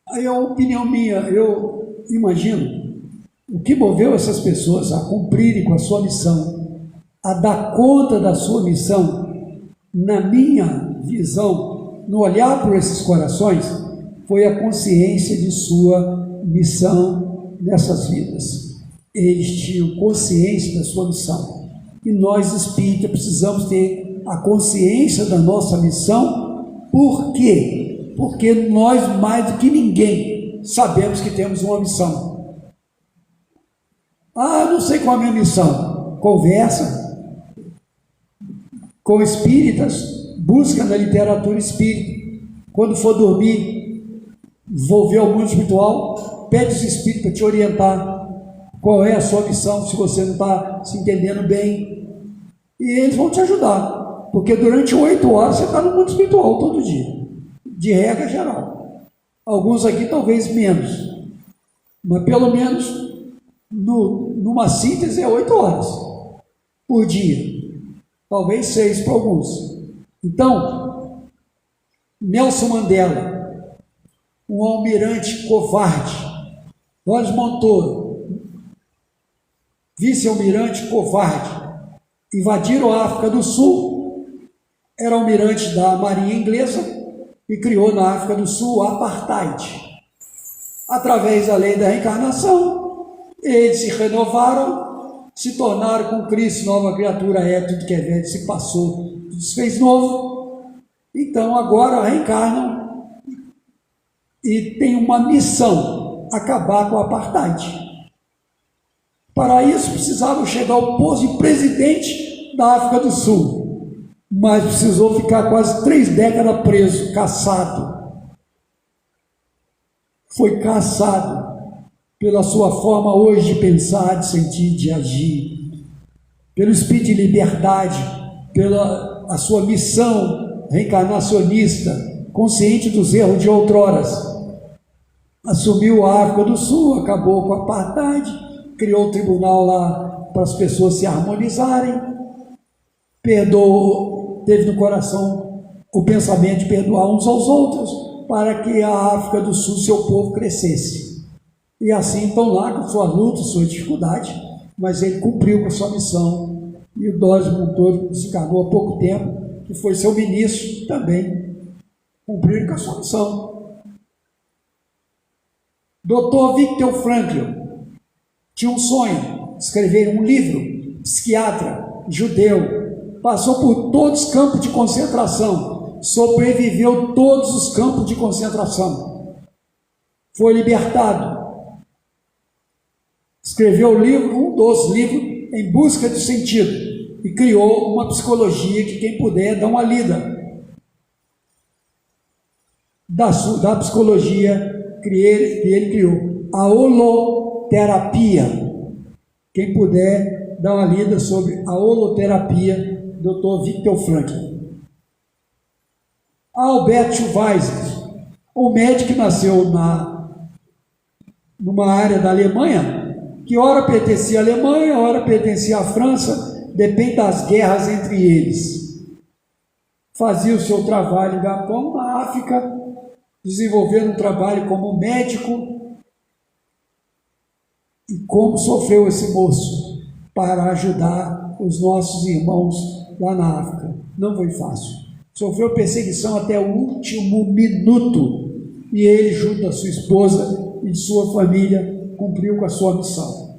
Aí é uma opinião minha, eu imagino, o que moveu essas pessoas a cumprirem com a sua missão, a dar conta da sua missão, na minha visão, no olhar por esses corações, foi a consciência de sua missão nessas vidas. Eles tinham consciência da sua missão. E nós, espíritas, precisamos ter a consciência da nossa missão. Por quê? Porque nós, mais do que ninguém, sabemos que temos uma missão. Ah, não sei qual é a minha missão. Conversa com espíritas, busca na literatura espírita. Quando for dormir, volver ao mundo espiritual, pede os espíritos para te orientar qual é a sua missão, se você não está se entendendo bem. E eles vão te ajudar, porque durante 8 horas você está no mundo espiritual todo dia, de regra geral. Alguns aqui talvez menos, mas pelo menos numa síntese é 8 horas por dia, talvez 6 para alguns. Então, Nelson Mandela, um almirante covarde, Dolores Montoro, vice-almirante covarde, invadiram a África do Sul, era almirante da Marinha Inglesa e criou na África do Sul a apartheid. Através da lei da reencarnação, eles se renovaram, se tornaram com Cristo nova criatura, tudo que é velho se passou, tudo se fez novo. Então agora reencarnam e tem uma missão, acabar com a apartheid. Para isso precisavam chegar ao posto de presidente da África do Sul, mas precisou ficar quase 3 décadas preso, caçado. Foi caçado pela sua forma hoje de pensar, de sentir, de agir, pelo espírito de liberdade, pela a sua missão reencarnacionista, consciente dos erros de outroras. Assumiu a África do Sul, acabou com a apartheid, criou um tribunal lá para as pessoas se harmonizarem, perdoou, teve no coração o pensamento de perdoar uns aos outros, para que a África do Sul, seu povo, crescesse. E assim estão lá com sua luta, sua dificuldade, mas ele cumpriu com a sua missão. E o Dolores Montoro desencarnou há pouco tempo, que foi seu ministro, também cumpriu com a sua missão. Dr. Viktor Frankl tinha um sonho, escrever um livro, psiquiatra, judeu, passou por todos os campos de concentração, sobreviveu todos os campos de concentração, foi libertado, escreveu o livro, um dos livros, Em Busca de Sentido, e criou uma psicologia que quem puder dá uma lida da psicologia que ele criou, a holoterapia. Quem puder dar uma lida sobre a holoterapia, Dr. Viktor Frankl. Albert Schweitzer, um médico que nasceu numa área da Alemanha, que ora pertencia à Alemanha, ora pertencia à França, depende das guerras entre eles. Fazia o seu trabalho em Japão, na África, desenvolvendo um trabalho como médico. E como sofreu esse moço para ajudar os nossos irmãos lá na África. Não foi fácil. Sofreu perseguição até o último minuto. E ele, junto da sua esposa e de sua família, cumpriu com a sua missão.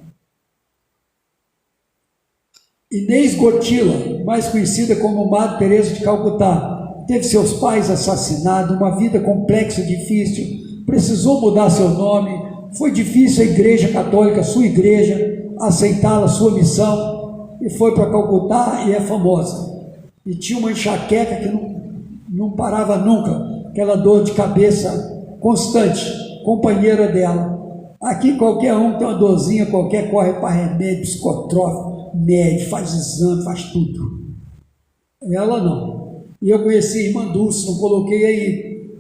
Inês Gotila, mais conhecida como Madre Teresa de Calcutá, teve seus pais assassinados, uma vida complexa e difícil, precisou mudar seu nome. Foi difícil a Igreja Católica, sua igreja, aceitá-la, sua missão, e foi para Calcutá e é famosa. E tinha uma enxaqueca que não parava nunca, aquela dor de cabeça constante, companheira dela. Aqui qualquer um tem uma dorzinha qualquer, corre para remédio, psicotrópico, médico, faz exame, faz tudo. Ela não. E eu conheci a irmã Dulce, não coloquei aí.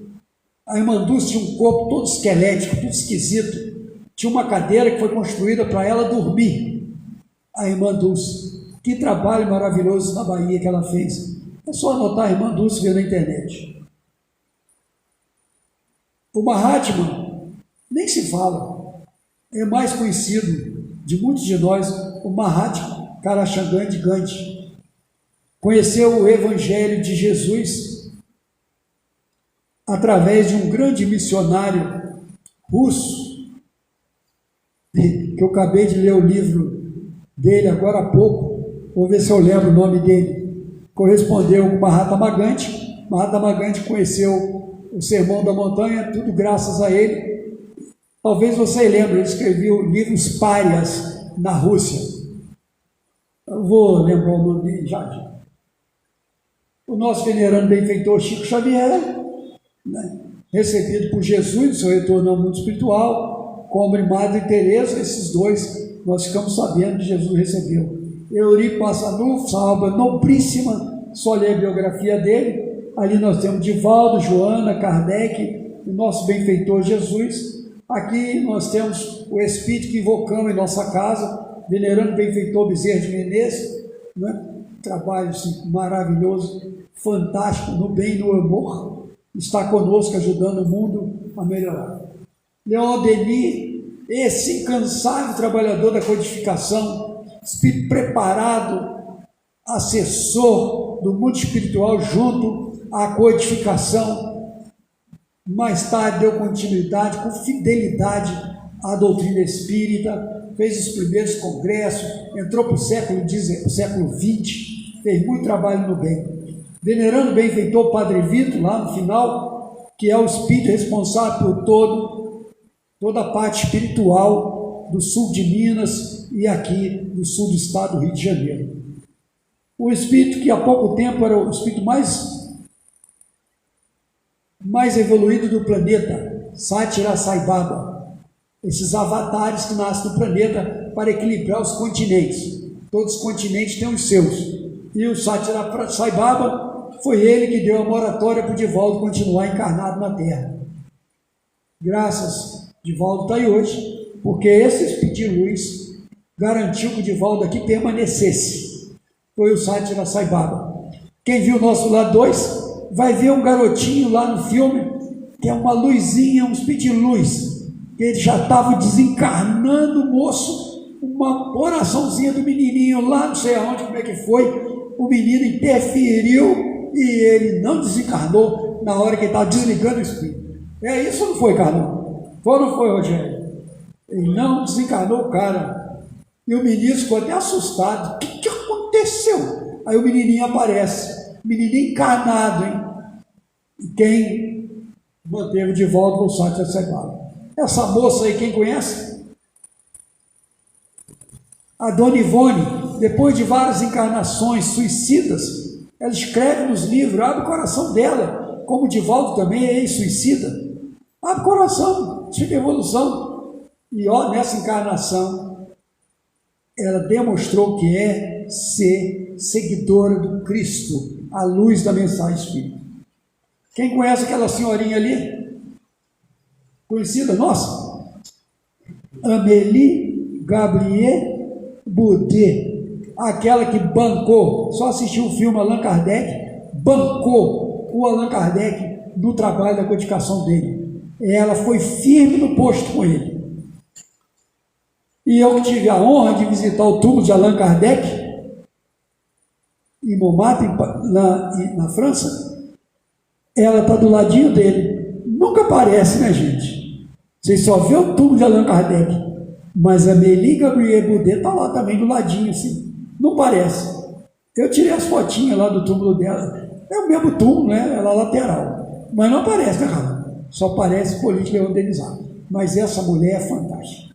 A irmã Dulce tinha um corpo todo esquelético, tudo esquisito. Tinha uma cadeira que foi construída para ela dormir. A irmã Dulce. Que trabalho maravilhoso na Bahia que ela fez. É só anotar a irmã Dulce ver na internet. O Mahatma, nem se fala. É mais conhecido de muitos de nós, o Mahatma Karachandani Gandhi. Conheceu o Evangelho de Jesus através de um grande missionário russo, que eu acabei de ler o livro dele agora há pouco, vou ver se eu lembro o nome dele. Correspondeu com Mahatma Gandhi. Mahatma Gandhi conheceu o Sermão da Montanha, tudo graças a ele. Talvez você lembre, ele escreveu livros párias na Rússia. Eu vou lembrar o nome dele já. O nosso venerando benfeitor Chico Xavier, né, recebido por Jesus no seu retorno ao mundo espiritual, como Madre Teresa, esses dois nós ficamos sabendo que Jesus recebeu. Eurico Assanufo, uma obra nobríssima, só ler a biografia dele. Ali nós temos Divaldo, Joana, Kardec, o nosso benfeitor Jesus. Aqui nós temos o Espírito que invocamos em nossa casa, venerando benfeitor Bezerra de Menezes, né? Trabalho assim, maravilhoso, fantástico, no bem e no amor, está conosco ajudando o mundo a melhorar. Leon Denis, esse incansável trabalhador da codificação, espírito preparado, assessor do mundo espiritual junto à codificação, mais tarde deu continuidade com fidelidade à doutrina espírita, fez os primeiros congressos, entrou para o século XX, fez muito trabalho no bem. Venerando o benfeitor Padre Vitor, lá no final, que é o espírito responsável por toda a parte espiritual do sul de Minas e aqui do sul do estado do Rio de Janeiro. O espírito que há pouco tempo era o espírito mais evoluído do planeta, Satyra Sai Baba. Esses avatares que nascem no planeta para equilibrar os continentes. Todos os continentes têm os seus. E o Satyra Sai Baba foi ele que deu a moratória para o Divaldo continuar encarnado na Terra. Graças, Divaldo está aí hoje, porque esse espírito de luz garantiu que o Divaldo aqui permanecesse. Foi o Satyra Sai Baba. Quem viu o nosso lado 2 vai ver um garotinho lá no filme, que é uma luzinha, um espírito de luz. Ele já estava desencarnando o moço, uma oraçãozinha do menininho lá, não sei aonde, como é que foi, o menino interferiu e ele não desencarnou na hora que ele estava desligando o espírito. É isso ou não foi, Carlão? Foi ou não foi, Rogério? Ele não desencarnou o cara. E o menino ficou até assustado. O que aconteceu? Aí o menininho aparece. Menininho encarnado, hein? E quem manteve de volta o Satyra Sai Baba. Essa moça aí, quem conhece? A Dona Ivone, depois de várias encarnações suicidas, ela escreve nos livros, abre o coração dela, como o Divaldo também é ex-suicida. Abre o coração, fica evolução. E ó, nessa encarnação, ela demonstrou que é ser seguidora do Cristo, à luz da mensagem espírita. Quem conhece aquela senhorinha ali? Conhecida nossa? Amélie Gabrielle Boudet, aquela que bancou, só assistiu o filme Allan Kardec, bancou o Allan Kardec no trabalho da codificação dele. ela foi firme no posto com ele. E eu que tive a honra de visitar o túmulo de Allan Kardec, em Montmartre, na França, ela está do ladinho dele. Nunca aparece, né, gente? Vocês só vê o túmulo de Allan Kardec, mas a Amélie Gabrielle Boudet está lá também do ladinho, assim. Não parece. Eu tirei as fotinhas lá do túmulo dela. É o mesmo túmulo, né? Ela é lateral. Mas não aparece, né, cara? Só aparece política organizada. Mas essa mulher é fantástica.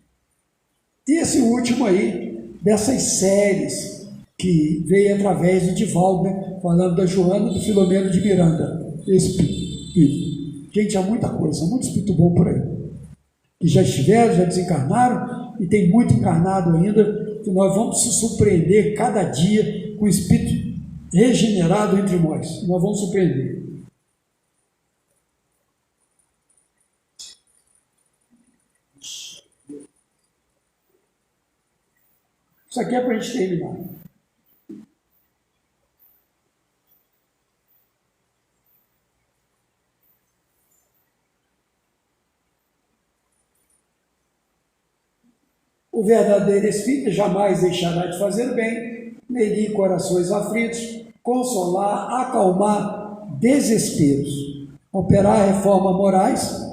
E esse último aí, dessas séries que veio através do Divaldo, né? Falando da Joana do Filomeno de Miranda. Espírito. Gente, há muita coisa, muito espírito bom por aí. Que já estiveram, já desencarnaram, e tem muito encarnado ainda, que nós vamos se surpreender cada dia com o espírito regenerado entre nós. Nós vamos surpreender. Isso aqui é para a gente terminar. O verdadeiro espírito jamais deixará de fazer bem, medir corações aflitos, consolar, acalmar desesperos, operar reformas morais.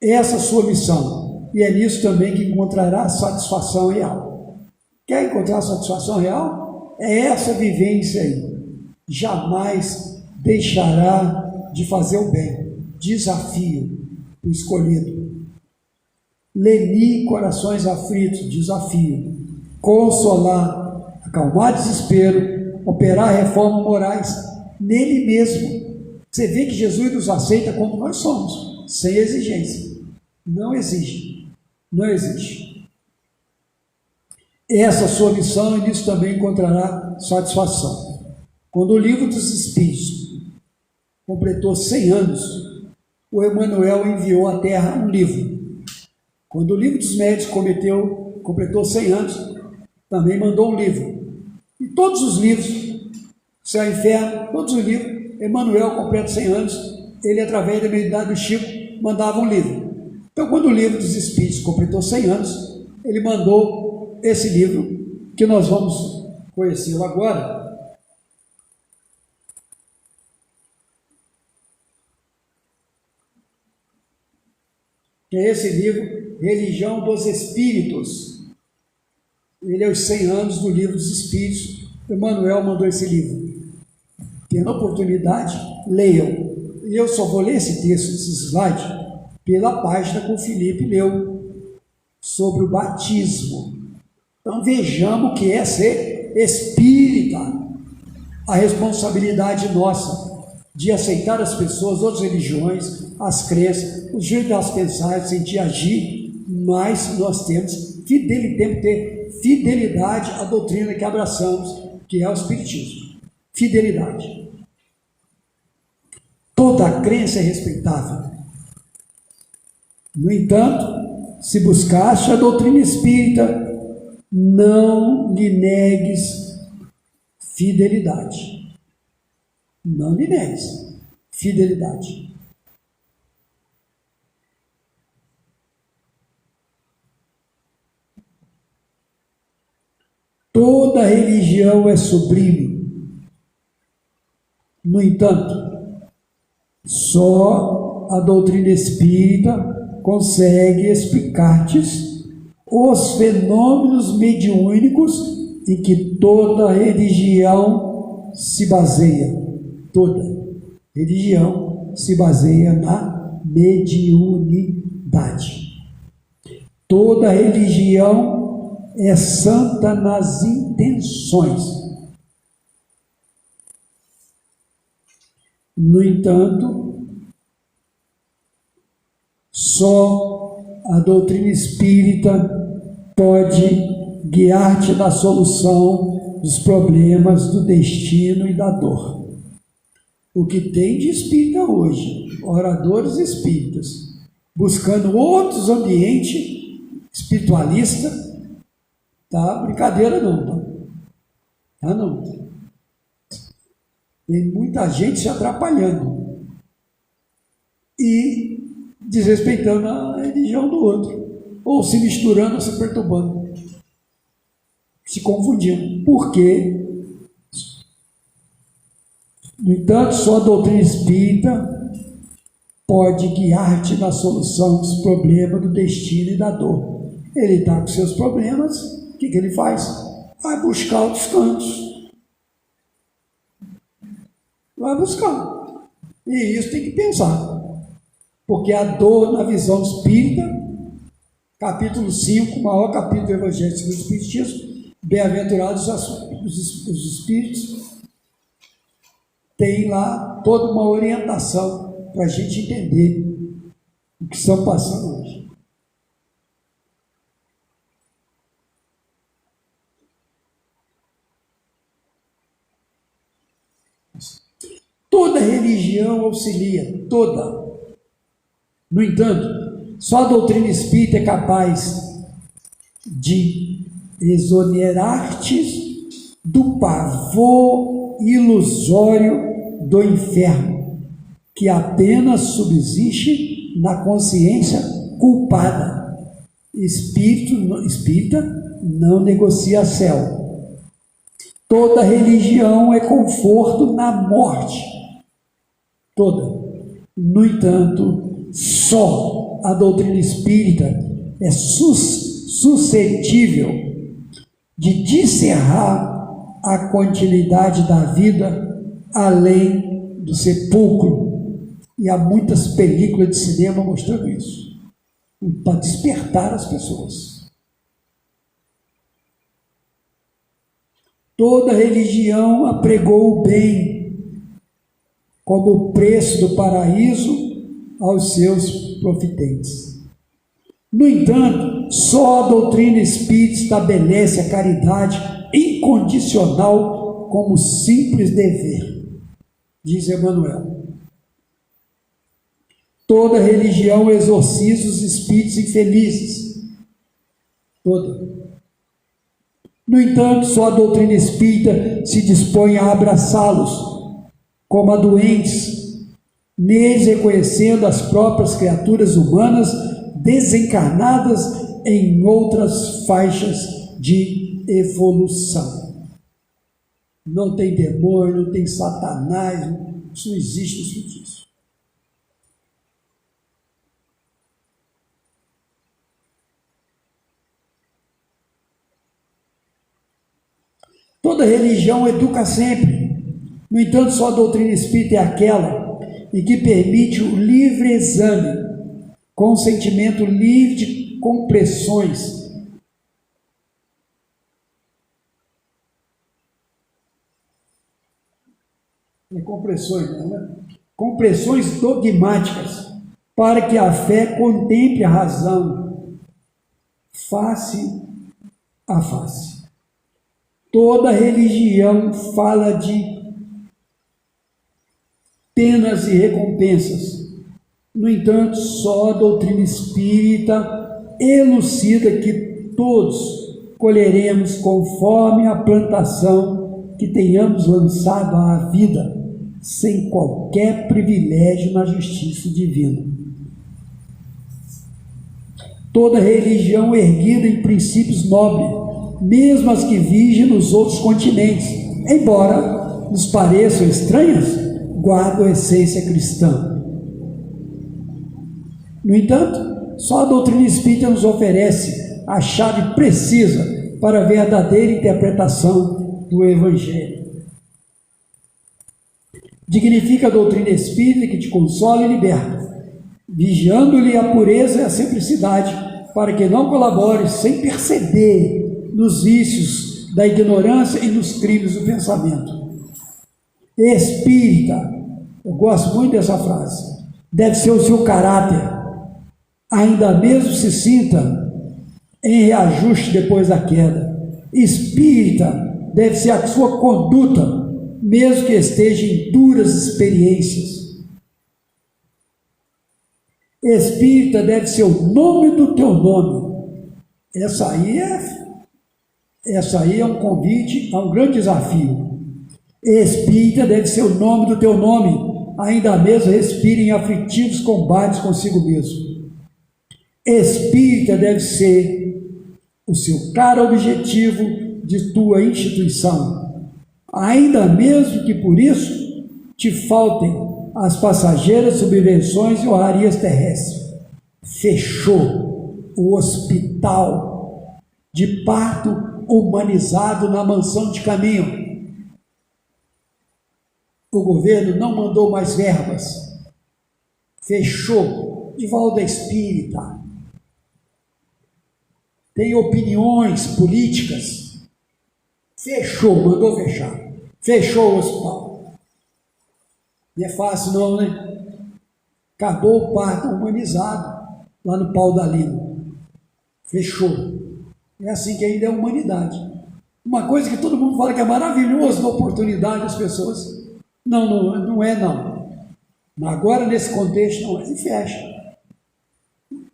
Essa é a sua missão. E é nisso também que encontrará satisfação real. Quer encontrar satisfação real? É essa vivência aí. Jamais deixará de fazer o bem. Desafio, o escolhido. Lenir corações aflitos, desafio. Consolar, acalmar desespero, operar reformas morais nele mesmo. Você vê que Jesus nos aceita como nós somos, sem exigência. Não exige. Não existe. Essa sua missão, e nisso também encontrará satisfação. Quando o livro dos Espíritos completou 100 anos, o Emmanuel enviou à Terra um livro. Quando o livro dos Médiuns completou 100 anos, também mandou um livro. E todos os livros, Céu e Inferno, todos os livros, Emmanuel completa 100 anos, ele, através da mediunidade do Chico, mandava um livro. Então, quando o livro dos Espíritos completou 100 anos, ele mandou esse livro, que nós vamos conhecê-lo agora. Que é esse livro, Religião dos Espíritos. Ele é os 100 anos do livro dos Espíritos. Emmanuel mandou esse livro. Tendo a oportunidade, leiam. E eu só vou ler esse texto, esse slide, pela página que o Felipe leu, sobre o batismo. Então vejamos o que é ser espírita. A responsabilidade nossa de aceitar as pessoas, outras religiões, as crenças, o jeito de elas pensarem, sentir, agir, mas nós temos que ter fidelidade à doutrina que abraçamos, que é o Espiritismo. Fidelidade. Toda crença é respeitável. No entanto, se buscaste a doutrina espírita, não lhe negues fidelidade. Não lhe negues fidelidade. Toda religião é sublime. No entanto, só a doutrina espírita consegue explicar-te os fenômenos mediúnicos em que toda religião se baseia. Toda religião se baseia na mediunidade. Toda religião é santa nas intenções. No entanto, só a doutrina espírita pode guiar-te na solução dos problemas do destino e da dor. O que tem de espírita hoje, oradores espíritas, buscando outros ambientes espiritualistas, tá? Brincadeira não, tá? Tá não. Tem muita gente se atrapalhando. E desrespeitando a religião do outro, ou se misturando, ou se perturbando, se confundindo. Por quê? No entanto, só a doutrina espírita pode guiar-te na solução dos problemas do destino e da dor. Ele está com seus problemas, o que ele faz? Vai buscar outros cantos. Vai buscar. E isso tem que pensar. Porque a dor, na visão espírita, capítulo 5, o maior capítulo do Evangelho segundo o Espiritismo, bem-aventurados os espíritos, tem lá toda uma orientação para a gente entender o que estão passando hoje. Toda religião auxilia, toda. No entanto, só a doutrina espírita é capaz de exonerar-te do pavor ilusório do inferno, que apenas subsiste na consciência culpada. Espírita não negocia céu. Toda religião é conforto na morte. Toda. No entanto, só a doutrina espírita é suscetível de discerrar a continuidade da vida além do sepulcro. E há muitas películas de cinema mostrando isso, para despertar as pessoas. Toda religião apregou o bem como o preço do paraíso aos seus profitentes. No entanto, só a doutrina espírita estabelece a caridade incondicional como simples dever, diz Emmanuel. Toda religião exorciza os espíritos infelizes. Toda. No entanto, só a doutrina espírita se dispõe a abraçá-los como a doentes, neles reconhecendo as próprias criaturas humanas desencarnadas em outras faixas de evolução. Não tem demônio, não tem Satanás, isso não existe, isso não existe. Toda religião educa sempre. No entanto, só a doutrina espírita é aquela em que permite o livre exame, com sentimento livre de compressões. Compressões dogmáticas, para que a fé contemple a razão, face a face. Toda religião fala de penas e recompensas. No entanto, só a doutrina espírita elucida que todos colheremos conforme a plantação que tenhamos lançado à vida, sem qualquer privilégio na justiça divina. Toda religião erguida em princípios nobres, mesmo as que vigem nos outros continentes, embora nos pareçam estranhas, guardam a essência cristã. No entanto, só a doutrina espírita nos oferece a chave precisa para a verdadeira interpretação do Evangelho. Dignifica a doutrina espírita que te consola e liberta, vigiando-lhe a pureza e a simplicidade, para que não colabores sem perceber nos vícios da ignorância e nos crimes do pensamento. Espírita, eu gosto muito dessa frase, deve ser o seu caráter, ainda mesmo se sinta em reajuste depois da queda. Espírita deve ser a sua conduta, mesmo que esteja em duras experiências. Espírita deve ser o nome do teu nome. Essa aí é um convite a um grande desafio. Espírita deve ser o nome do teu nome, ainda mesmo respira em aflitivos combates consigo mesmo. Espírita deve ser o seu caro objetivo de tua instituição, ainda mesmo que por isso te faltem as passageiras subvenções e honrarias terrestres. Fechou o hospital de parto humanizado na mansão de caminho. O governo não mandou mais verbas. Fechou. Divaldo é espírita. Tem opiniões políticas. Fechou, mandou fechar. Fechou o hospital. Não é fácil não, né? Acabou o parto humanizado lá no Pau da Lima. Fechou. É assim que ainda é a humanidade. Uma coisa que todo mundo fala que é maravilhoso, na oportunidade das pessoas. Não é não. Mas agora nesse contexto não é. E fecha.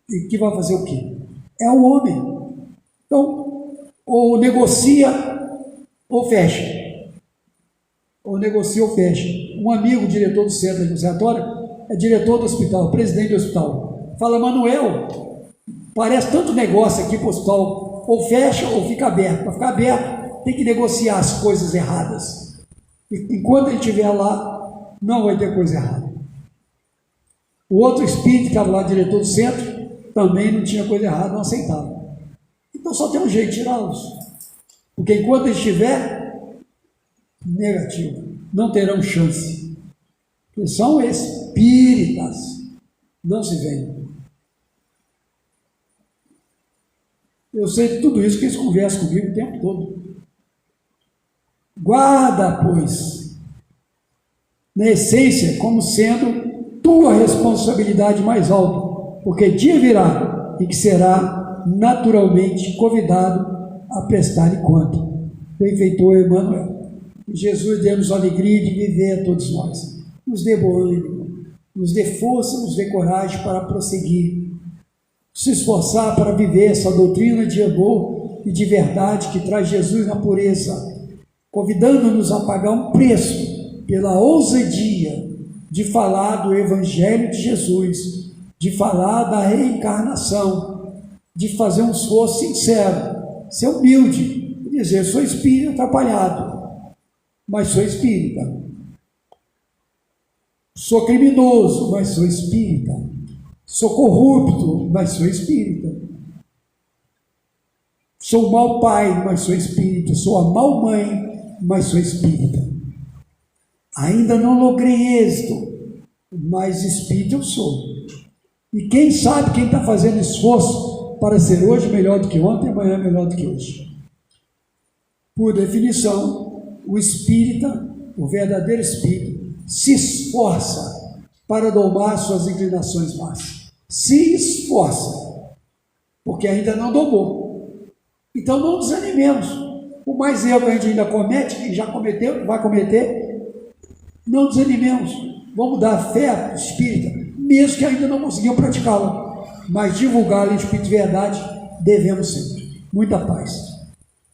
E que vai fazer o quê? É o homem. Então, ou negocia ou fecha. Ou negocia ou fecha. Um amigo, diretor do centro de conservatório, é diretor do hospital, presidente do hospital. Fala, Manuel, parece tanto negócio aqui para o hospital. Ou fecha ou fica aberto. Para ficar aberto, tem que negociar as coisas erradas. E enquanto ele estiver lá, não vai ter coisa errada. O outro espírito que estava lá, diretor do centro, também não tinha coisa errada, não aceitava. Então só tem um jeito de tirá-los. Porque enquanto ele estiver negativo, não terão chance. Porque são espíritas, não se veem. Eu sei de tudo isso, que eles conversam comigo o tempo todo. Guarda, pois, na essência, como sendo tua responsabilidade mais alta, porque dia virá e que será naturalmente convidado a prestar-lhe conta. Benfeitor Emmanuel, que Jesus dê-nos a alegria de viver a todos nós, nos dê bom ânimo, nos dê força, nos dê coragem para prosseguir, se esforçar para viver essa doutrina de amor e de verdade que traz Jesus na pureza, convidando-nos a pagar um preço pela ousadia de falar do Evangelho de Jesus, de falar da reencarnação, de fazer um esforço sincero, ser humilde, dizer, sou espírita atrapalhado, mas sou espírita. Sou criminoso, mas sou espírita. Sou corrupto, mas sou espírita. Sou mau pai, mas sou espírita. Sou a mau mãe, mas sou espírita. Ainda não logrei êxito, mas espírita eu sou. E quem sabe quem está fazendo esforço para ser hoje melhor do que ontem, amanhã melhor do que hoje. Por definição, o espírita, o verdadeiro espírito, se esforça para domar suas inclinações más. Se esforça, porque ainda não domou. Então não desanimemos. Por mais erro que a gente ainda comete, que já cometeu, vai cometer, não desanimemos. Vamos dar fé espírita, mesmo que ainda não conseguimos praticá-la, mas divulgá-la em espírito de verdade, devemos sempre. Muita paz.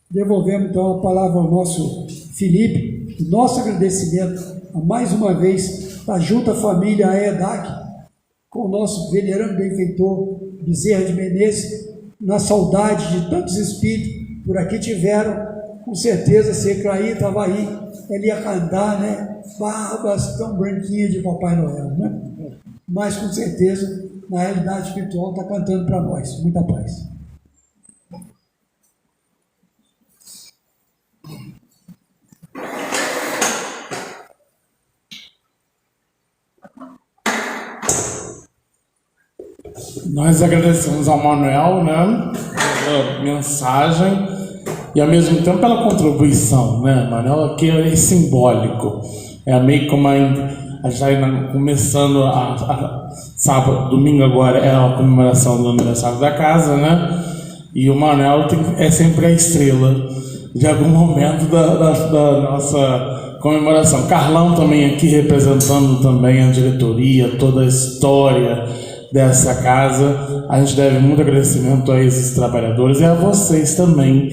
Devolvemos então a palavra ao nosso Felipe, nosso agradecimento a mais uma vez da junta família AEDAC, com o nosso venerando benfeitor Bezerra de Menezes, na saudade de tantos espíritos por aqui tiveram, com certeza, se Ecraí estava aí, ele ia cantar, né? Barbas tão branquinhas de Papai Noel, né? Mas com certeza, na realidade espiritual, está cantando para nós. Muita paz. Nós agradecemos ao Manuel, né, pela mensagem e ao mesmo tempo pela contribuição, né, Manuel, aqui é simbólico, é meio como a gente está começando sábado, domingo agora é a comemoração do aniversário da casa, né, e o Manuel é sempre a estrela de algum momento da nossa comemoração. Carlão também aqui representando também a diretoria, toda a história dessa casa. A gente deve muito agradecimento a esses trabalhadores e a vocês também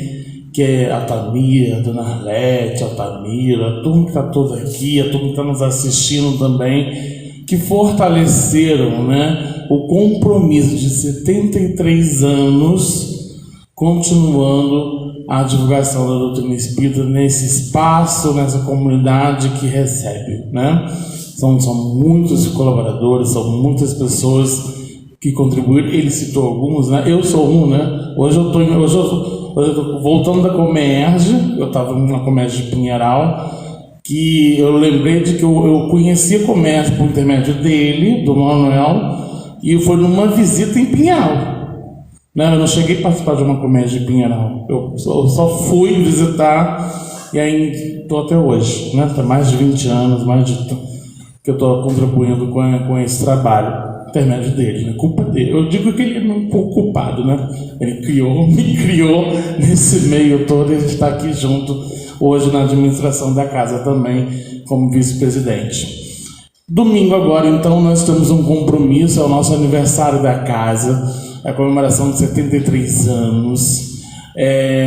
que é a Tamira, a Dona Arlete, a Altamira, a turma que está toda aqui, a turma que está nos assistindo também, que fortaleceram, né, o compromisso de 73 anos, continuando a divulgação da doutrina espírita nesse espaço, nessa comunidade que recebe, né? São muitos colaboradores, são muitas pessoas que contribuíram. Ele citou alguns, né? Eu sou um, né? Hoje eu tô voltando da Comerge, eu estava na Comerge de Pinheiral, que eu lembrei de que eu conheci a Comerge por intermédio dele, do Manuel, e foi numa visita em Pinheiral. Não, eu não cheguei a participar de uma Comerge de Pinheiral, eu só fui visitar e aí estou até hoje, né? Tá mais de 20 anos, que eu estou contribuindo com esse trabalho. Intermédio dele, né? Culpa dele. Eu digo que ele é um pouco culpado, né? Ele me criou nesse meio todo e a gente está aqui junto hoje na administração da casa também, como vice-presidente. Domingo agora, então, nós temos um compromisso, é o nosso aniversário da casa, a comemoração de 73 anos.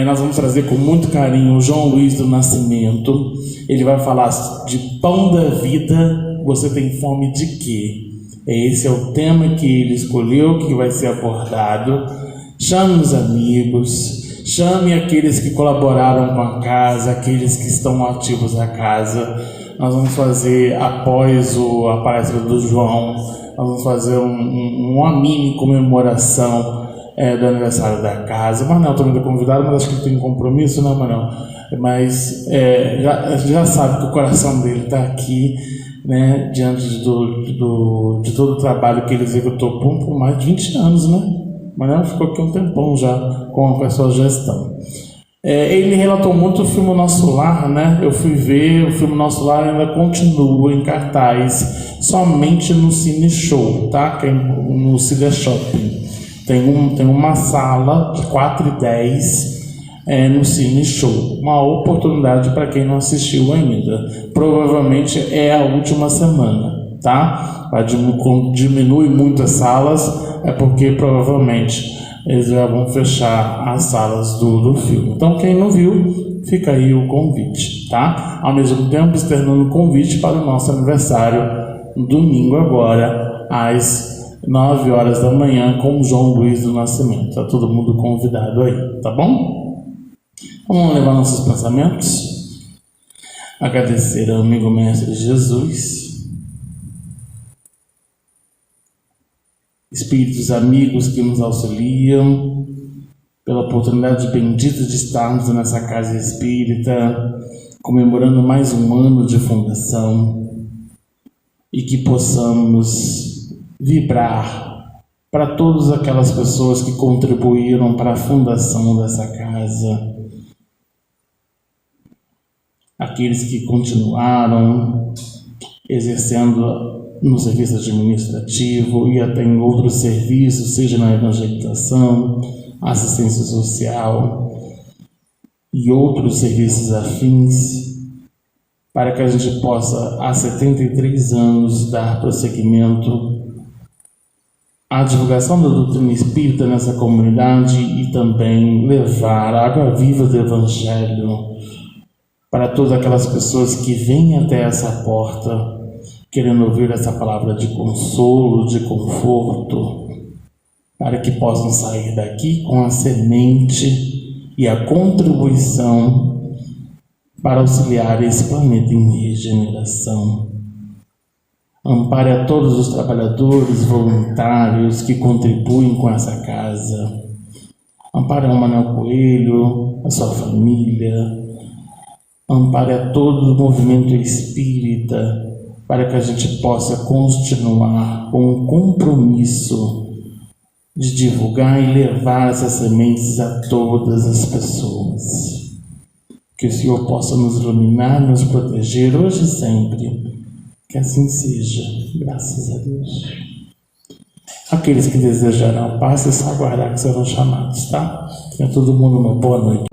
Nós vamos trazer com muito carinho o João Luiz do Nascimento. Ele vai falar de pão da vida. Você tem fome de quê? Esse é o tema que ele escolheu, que vai ser abordado. Chame os amigos, chame aqueles que colaboraram com a casa, aqueles que estão ativos na casa. Nós vamos fazer, após a palestra do João, nós vamos fazer uma mini comemoração do aniversário da casa. O Manel também está convidado, mas acho que ele tem um compromisso, não, Manel? Mas já sabe que o coração dele está aqui, né, diante de todo o trabalho que ele executou por mais de 20 anos, né? Mas não ficou aqui um tempão já com a sua gestão. Ele relatou muito o filme Nosso Lar, né? Eu fui ver, o filme Nosso Lar ainda continua em cartaz, somente no Cine Show, tá? Que é no Cine Shopping. Tem uma sala de 4h10 no Cine Show. Uma oportunidade para quem não assistiu ainda. Provavelmente é a última semana, tá? Quando diminui muito as salas, é porque provavelmente eles já vão fechar as salas do filme. Então, quem não viu, fica aí o convite, tá? Ao mesmo tempo, externando o convite para o nosso aniversário, domingo agora, às 9 horas da manhã, com o João Luiz do Nascimento. Tá todo mundo convidado aí, tá bom? Vamos levar nossos pensamentos, agradecer ao amigo mestre Jesus, espíritos amigos que nos auxiliam, pela oportunidade bendita de estarmos nessa casa espírita, comemorando mais um ano de fundação, e que possamos vibrar para todas aquelas pessoas que contribuíram para a fundação dessa casa, aqueles que continuaram exercendo no serviço administrativo e até em outros serviços, seja na evangelização, assistência social e outros serviços afins, para que a gente possa, há 73 anos, dar prosseguimento à divulgação da doutrina espírita nessa comunidade e também levar a água viva do Evangelho para todas aquelas pessoas que vêm até essa porta querendo ouvir essa palavra de consolo, de conforto, para que possam sair daqui com a semente e a contribuição para auxiliar esse planeta em regeneração. Ampare a todos os trabalhadores voluntários que contribuem com essa casa. Ampare o Manuel Coelho, a sua família. Ampare a todo o movimento espírita, para que a gente possa continuar com o compromisso de divulgar e levar essas sementes a todas as pessoas. Que o Senhor possa nos iluminar, nos proteger hoje e sempre. Que assim seja, graças a Deus. Aqueles que desejarão paz, é só aguardar que serão chamados, tá? Tenha todo mundo uma boa noite.